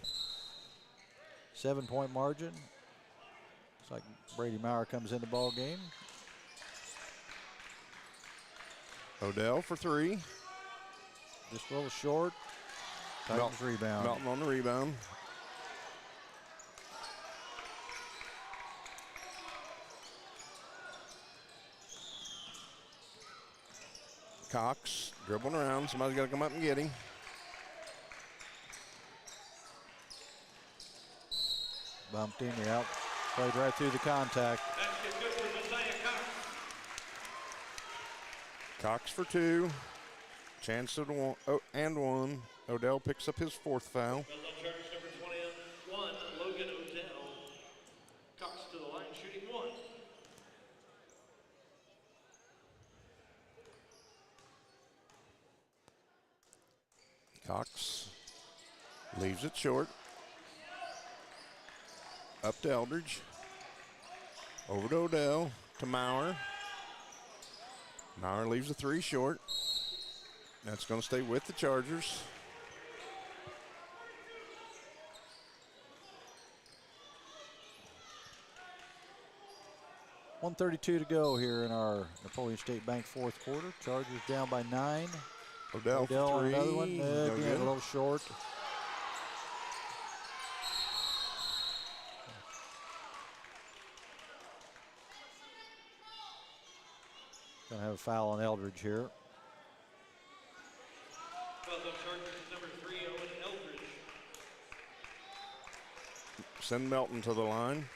7-point margin. Looks like Brady Maurer comes in the ball game. Odell for 3. Just a little short. Titans rebound. Melton on the rebound. Cox dribbling around. Somebody's got to come up and get him. Bumped in, yeah. Played right through the contact. Basket good for Messiah Cox. Cox for 2. Chance of and 1. Odell picks up his 4th foul. That's on Chargers number 21, Logan Odell. Cox to the line, shooting 1. Cox leaves it short. Up to Eldridge. Over to Odell. To Maurer. Maurer leaves the 3 short. That's going to stay with the Chargers. .132 to go here in our Napoleon State Bank 4th quarter. Chargers down by 9. Odell for 3. Another one. No Again, good. a little short. Going to have a foul on Eldridge here. Fouls on Chargers number 3, Owen Eldridge. Send Melton to the line.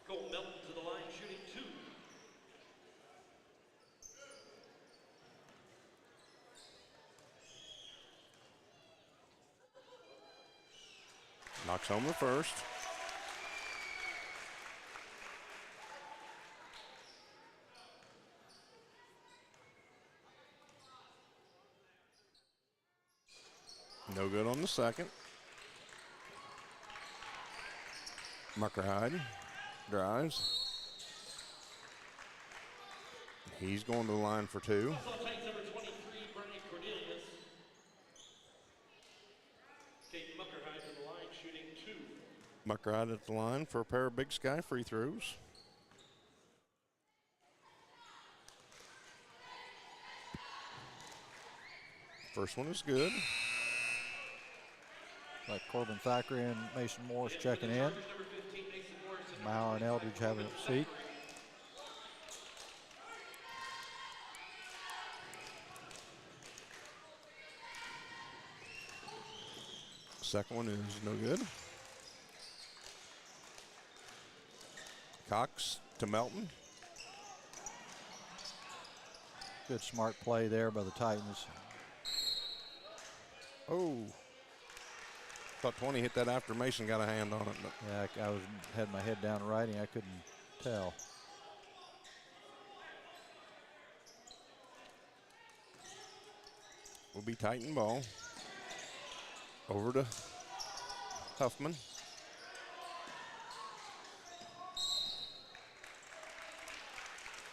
Cole Melton to the line, shooting 2. Knocks home the first. No good on the second. Mucker Hyde drives. He's going to the line for 2. Also Titans number 23, Brian Cornelius. Kate Muckerhide to the line, shooting 2. Muckerhide at the line for a pair of Big Sky free throws. First one is good. Like Corbin Thackeray and Mason Morris checking in. Maurer and Eldridge having a seat. Second one is no good. Cox to Melton. Good smart play there by the Titans. Oh. Thought 20 hit that after Mason got a hand on it. But Yeah, I had my head down writing. I couldn't tell. will be Titan ball. Over to Huffman.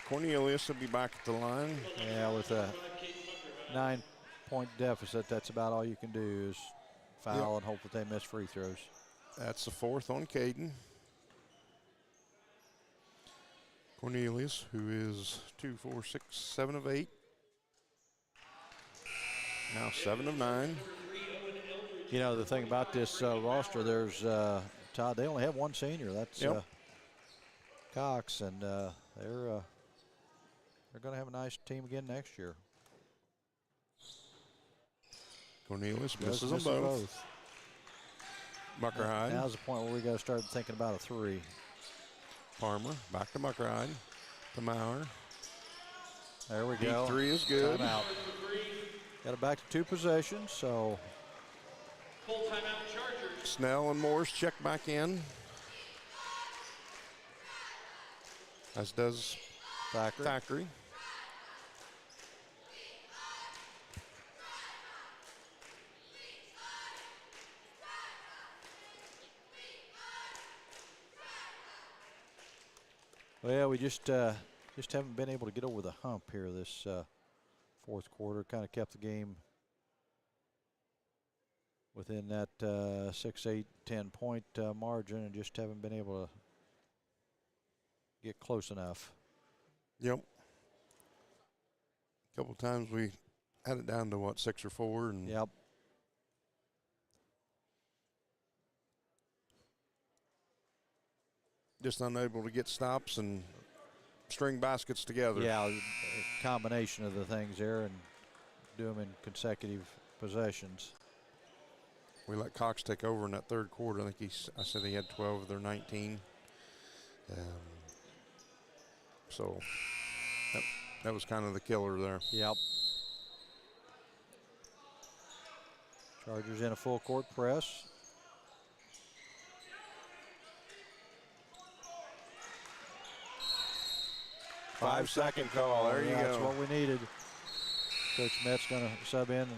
Cornelius will be back at the line. Yeah, with a 9-point deficit, that's about all you can do is foul and hope that they miss free throws. That's the fourth on Caden. Cornelius, who is 2, 4, 6, 7 of 8. Now 7 of 9. You know, the thing about this roster, there's, Todd, they only have one senior. That's Cox, and they're going to have a nice team again next year. Cornelius misses them both. Muckerhide. Now's the point where we got to start thinking about a three. Palmer back to Muckerhide. To Maurer. There we Deep go. three is good. Timeout. Got it back to 2 possessions, so. Full timeout Chargers. Snell and Morris check back in. As does Thackeray. Well, we just haven't been able to get over the hump here this fourth quarter. Kind of kept the game within that 6, 8, 10 point margin, and just haven't been able to get close enough. Yep. A couple times we had it down to 6 or 4, and yep. Just unable to get stops and string baskets together. Yeah, a combination of the things there and do them in consecutive possessions. We let Cox take over in that third quarter. I think I said he had 12 of their 19. So that was kind of the killer there. Yep. Chargers in a full court press. Five-second call. There you go. That's what we needed. Coach Met's going to sub in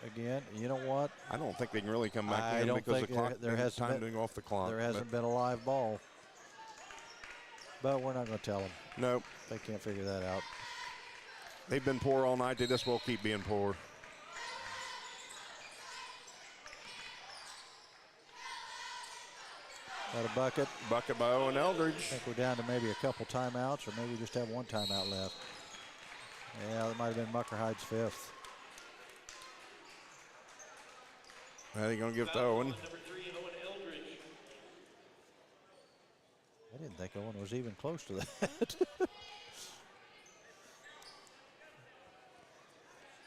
again. You know what? I don't think they can really come back I in don't because think the clock there hasn't time been, to go off the clock. There hasn't been a live ball. But we're not going to tell them. Nope. They can't figure that out. They've been poor all night. They just will keep being poor. Got a bucket. Bucket by Owen Eldridge. I think we're down to maybe a couple timeouts, or maybe we just have one timeout left. Yeah, that might have been Muckerhide's 5th. Now they're going to give it to Owen. Number 3, Owen Eldridge. I didn't think Owen was even close to that.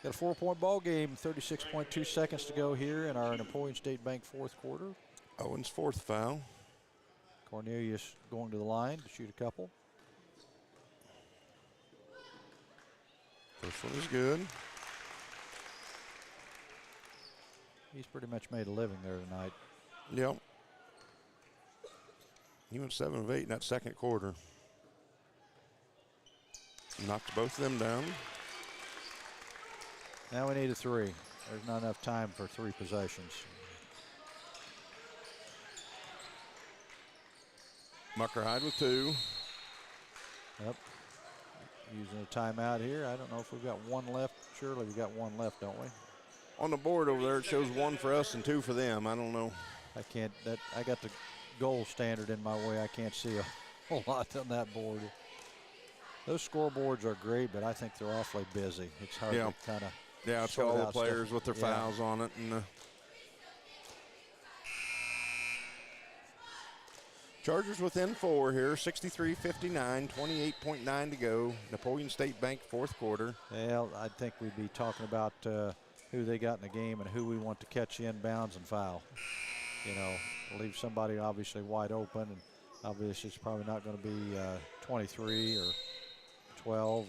Got a 4-point ball game, 36.2 seconds to go here in our Napoleon State Bank fourth quarter. Owen's 4th foul. Cornelius going to the line to shoot a couple. First one is good. He's pretty much made a living there tonight. Yep. He went 7 of 8 in that second quarter. Knocked both of them down. Now we need a 3. There's not enough time for 3 possessions. Muckerhide with 2. Yep. using a timeout here. I don't know if we've got one left. Surely we've got one left, don't we? On the board over there, it shows 1 for us and 2 for them. I don't know. I got the goal standard in my way. I can't see a whole lot on that board. Those scoreboards are great, but I think they're awfully busy. It's hard to kind of it's got all the players with their fouls on it. And Chargers within 4 here, 63-59, 28.9 to go. Napoleon State Bank fourth quarter. Well, I think we'd be talking about who they got in the game and who we want to catch inbounds and foul. You know, leave somebody obviously wide open, and obviously it's probably not going to be 23 or 12,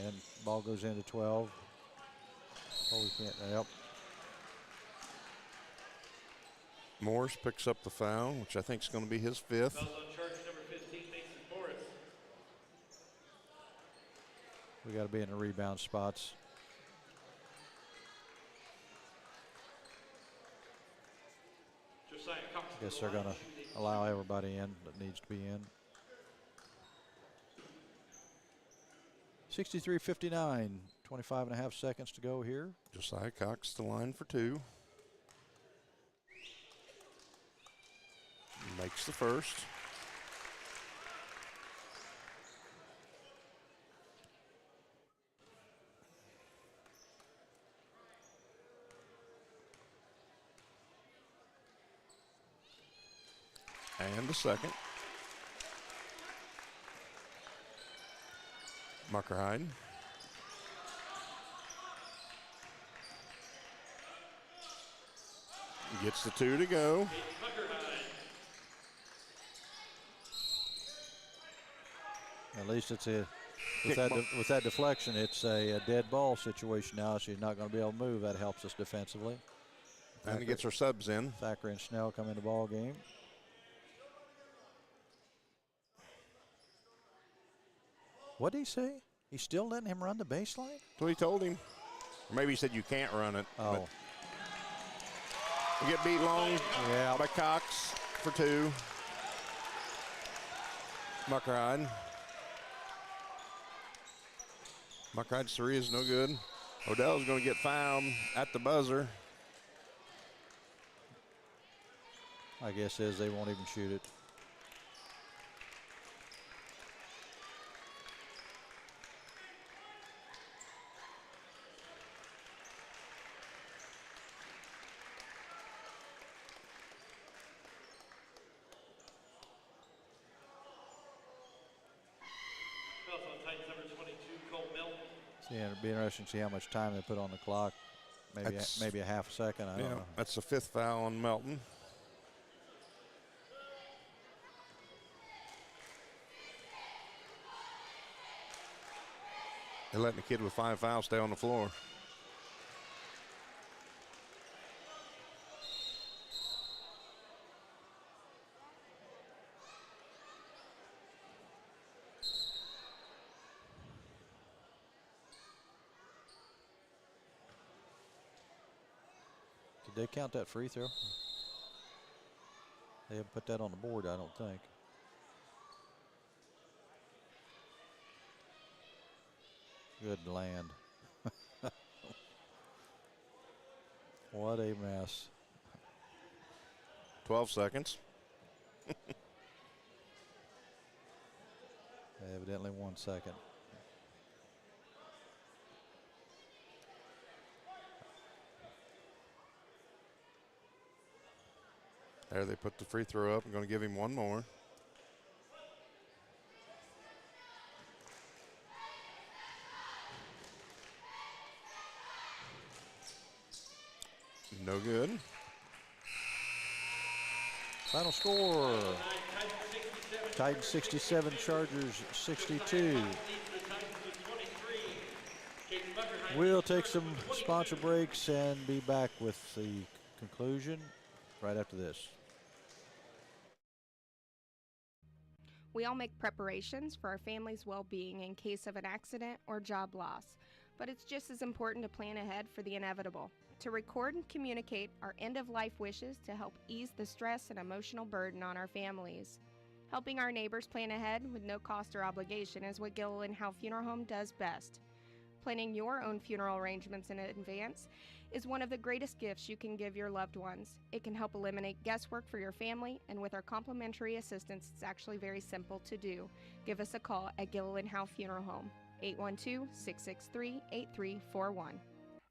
and ball goes into 12. Oh, we can't. Yep. Morris picks up the foul, which I think is going to be his 5th. Fouls on charge number 15, Mason Morris. We got to be in the rebound spots. I guess they're going to allow everybody in that needs to be in. 63-59, 25 and a half seconds to go here. Josiah Cox the line for 2. Makes the first. And the second. Muckerhide. Gets the 2 to go. At least it's with that deflection, it's a dead ball situation now. She's not going to be able to move. That helps us defensively. And he gets her subs in. Thacker and Snell come into ball game. What did he say? He's still letting him run the baseline? That's what he told him. Or maybe he said you can't run it. Oh. We get beat long by Cox for 2. Muckerhide. Muckride's 3 is no good. Odell's going to get fouled at the buzzer. My guess is they won't even shoot it. Yeah, it'd be interesting to see how much time they put on the clock. Maybe a half a second. I don't know. That's the 5th foul on Melton. They're letting the kid with 5 fouls stay on the floor. Did they count that free throw? They haven't put that on the board, I don't think. Good land. What a mess. 12 seconds. Evidently 1 second. There they put the free throw up. I'm going to give him one more. No good. Final score. Titans 67, Chargers 62. We'll take some sponsor breaks and be back with the conclusion right after this. We all make preparations for our family's well-being in case of an accident or job loss, but it's just as important to plan ahead for the inevitable, to record and communicate our end-of-life wishes to help ease the stress and emotional burden on our families. Helping our neighbors plan ahead with no cost or obligation is what Gilliland Howe Funeral Home does best. Planning your own funeral arrangements in advance is one of the greatest gifts you can give your loved ones. It can help eliminate guesswork for your family, and with our complimentary assistance, it's actually very simple to do. Give us a call at Gilliland Howe Funeral Home, 812-663-8341.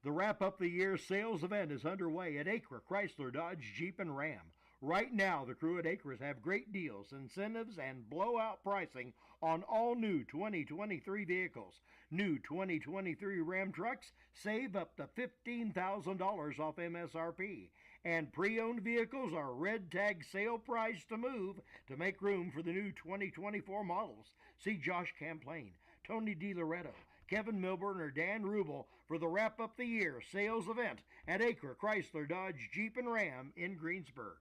The Wrap Up the Year sales event is underway at Acre Chrysler Dodge Jeep and Ram. Right now, the crew at Acres have great deals, incentives, and blowout pricing on all new 2023 vehicles. New 2023 Ram trucks save up to $15,000 off MSRP. And pre-owned vehicles are red tag sale price to move to make room for the new 2024 models. See Josh Camplain, Tony DiLoretto, Kevin Milburn, or Dan Rubel for the Wrap Up the Year sales event at Acre Chrysler Dodge Jeep and Ram in Greensburg.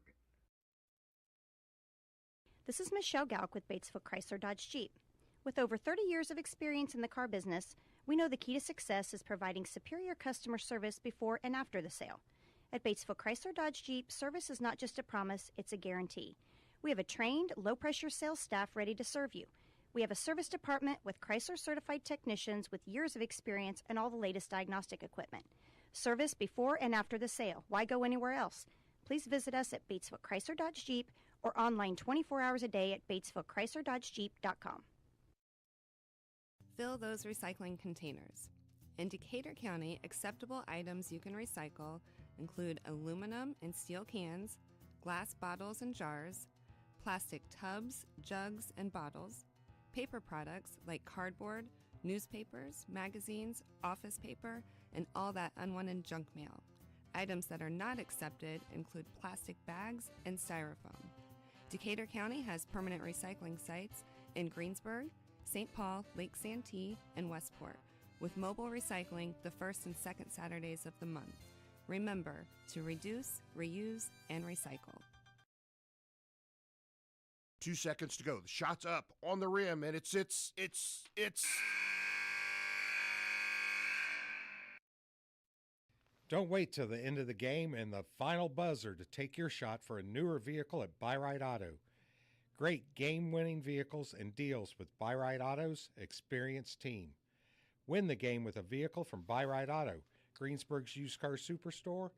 This is Michelle Galk with Batesville Chrysler Dodge Jeep. With over 30 years of experience in the car business, we know the key to success is providing superior customer service before and after the sale. At Batesville Chrysler Dodge Jeep, service is not just a promise, it's a guarantee. We have a trained, low-pressure sales staff ready to serve you. We have a service department with Chrysler-certified technicians with years of experience and all the latest diagnostic equipment. Service before and after the sale. Why go anywhere else? Please visit us at Batesville Chrysler Dodge Jeep or online 24 hours a day at BatesvilleChryslerDodgeJeep.com. Fill those recycling containers. In Decatur County, acceptable items you can recycle include aluminum and steel cans, glass bottles and jars, plastic tubs, jugs, and bottles, paper products like cardboard, newspapers, magazines, office paper, and all that unwanted junk mail. Items that are not accepted include plastic bags and styrofoam. Decatur County has permanent recycling sites in Greensburg, St. Paul, Lake Santee, and Westport, with mobile recycling the first and second Saturdays of the month. Remember to reduce, reuse, and recycle. 2 seconds to go. The shot's up on the rim, and it's. Don't wait till the end of the game and the final buzzer to take your shot for a newer vehicle at Buy-Right Auto. Great game-winning vehicles and deals with Buy-Right Auto's experienced team. Win the game with a vehicle from Buy-Right Auto, Greensburg's used car superstore,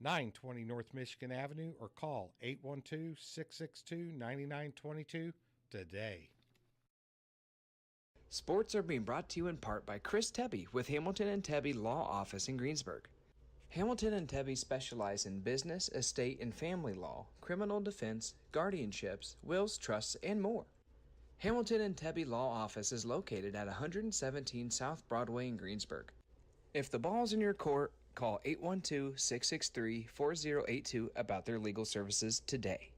920 North Michigan Avenue, or call 812-662-9922 today. Sports are being brought to you in part by Chris Tebby with Hamilton and Tebby Law Office in Greensburg. Hamilton and Tebby specialize in business, estate, and family law, criminal defense, guardianships, wills, trusts, and more. Hamilton and Tebby Law Office is located at 117 South Broadway in Greensburg. If the ball's in your court, call 812-663-4082 about their legal services today.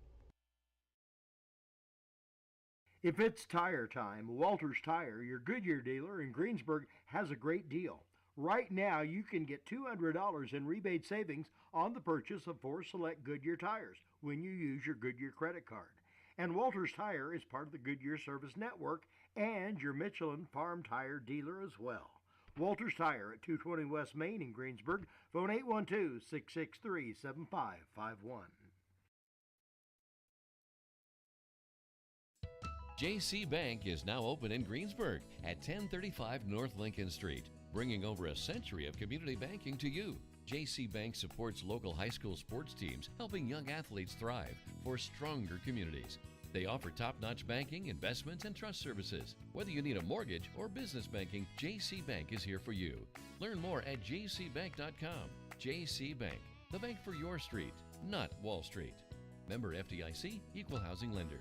If it's tire time, Walters Tire, your Goodyear dealer in Greensburg, has a great deal. Right now, you can get $200 in rebate savings on the purchase of 4 select Goodyear tires when you use your Goodyear credit card. And Walters Tire is part of the Goodyear Service Network and your Michelin Farm Tire dealer as well. Walters Tire at 220 West Main in Greensburg. Phone 812-663-7551. JC Bank is now open in Greensburg at 1035 North Lincoln Street, bringing over a century of community banking to you. JC Bank supports local high school sports teams, helping young athletes thrive for stronger communities. They offer top-notch banking, investments, and trust services. Whether you need a mortgage or business banking, JC Bank is here for you. Learn more at jcbank.com. JC Bank, the bank for your street, not Wall Street. Member FDIC, Equal Housing Lender.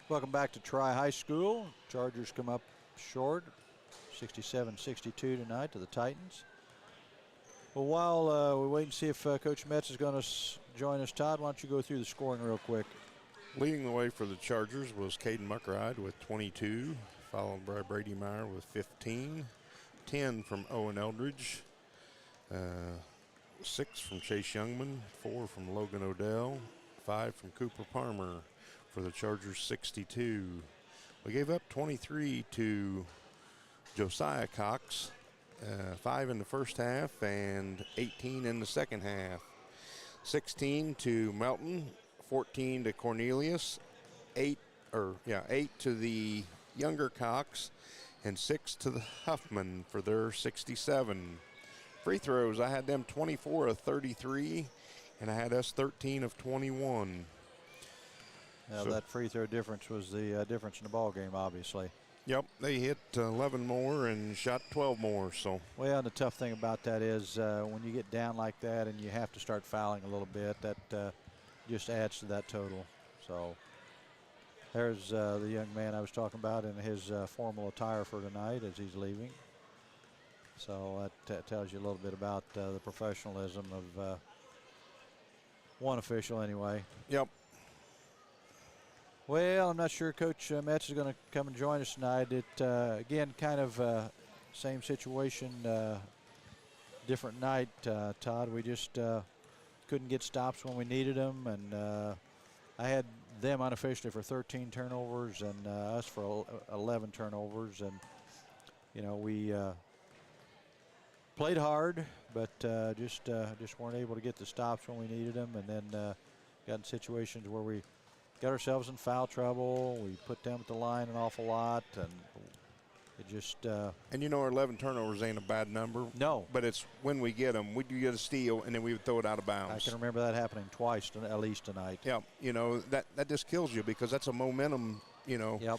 Welcome back to Tri-High School. Chargers come up short, 67-62 tonight to the Titans. Well, while we wait and see if Coach Metz is going to join us, Todd, why don't you go through the scoring real quick? Leading the way for the Chargers was Caden Muckride with 22, followed by Brady Meyer with 15, 10 from Owen Eldridge, 6 from Chase Youngman, 4 from Logan Odell, 5 from Cooper Palmer for the Chargers 62. We gave up 23 to Josiah Cox, 5 in the first half and 18 in the second half. 16 to Melton, 14 to Cornelius, 8 to the Younger Cox, and 6 to the Huffman for their 67. Free throws, I had them 24 of 33, and I had us 13 of 21. Now, that free throw difference was the difference in the ball game, obviously. Yep, they hit 11 more and shot 12 more. So. Well, and the tough thing about that is when you get down like that and you have to start fouling a little bit, that just adds to that total. So there's the young man I was talking about in his formal attire for tonight as he's leaving. So that tells you a little bit about the professionalism of one official anyway. Yep. Well, I'm not sure Coach Metz is going to come and join us tonight. It, again, kind of same situation, different night, Todd. We just couldn't get stops when we needed them, and I had them unofficially for 13 turnovers and us for 11 turnovers. And, you know, we played hard, but just weren't able to get the stops when we needed them, and then got in situations where we got ourselves in foul trouble. We put them at the line an awful lot, and it just. And you know, our 11 turnovers ain't a bad number. No. But it's when we get them, we do get a steal, and then we would throw it out of bounds. I can remember that happening twice, at least tonight. Yeah, you know, that just kills you because that's a momentum, you know. Yep.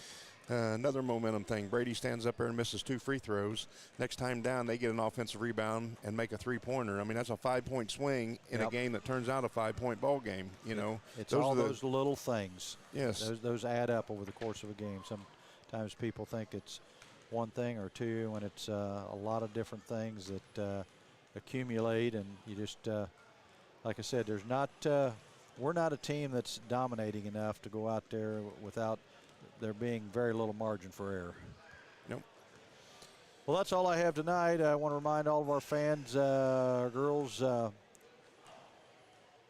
Another momentum thing. Brady stands up there and misses 2 free throws. Next time down, they get an offensive rebound and make a 3-pointer. I mean, that's a 5-point swing in a game that turns out a 5-point ball game, you know. It's all those little things. Yes. Those add up over the course of a game. Sometimes people think it's one thing or two, and it's a lot of different things that accumulate, and you just, like I said, there's not, we're not a team that's dominating enough to go out there without there being very little margin for error. Nope. Well, that's all I have tonight. I want to remind all of our fans, our girls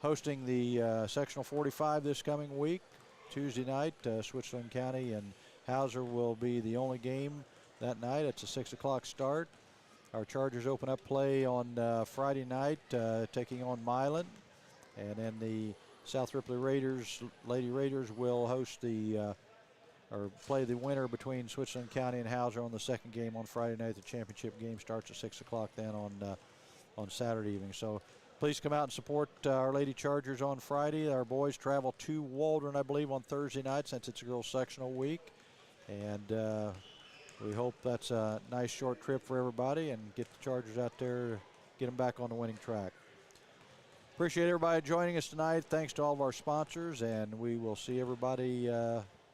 hosting the Sectional 45 this coming week, Tuesday night. Switzerland County and Hauser will be the only game that night. It's a 6 o'clock start. Our Chargers open up play on Friday night, taking on Milan. And then the South Ripley Raiders, Lady Raiders, will host the or play the winner between Switzerland County and Hauser on the second game on Friday night. The championship game starts at 6 o'clock then on Saturday evening. So please come out and support our Lady Chargers on Friday. Our boys travel to Waldron, I believe, on Thursday night since it's a girls sectional week. And we hope that's a nice short trip for everybody and get the Chargers out there, get them back on the winning track. Appreciate everybody joining us tonight. Thanks to all of our sponsors, and we will see everybody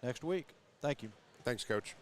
next week. Thank you. Thanks, Coach.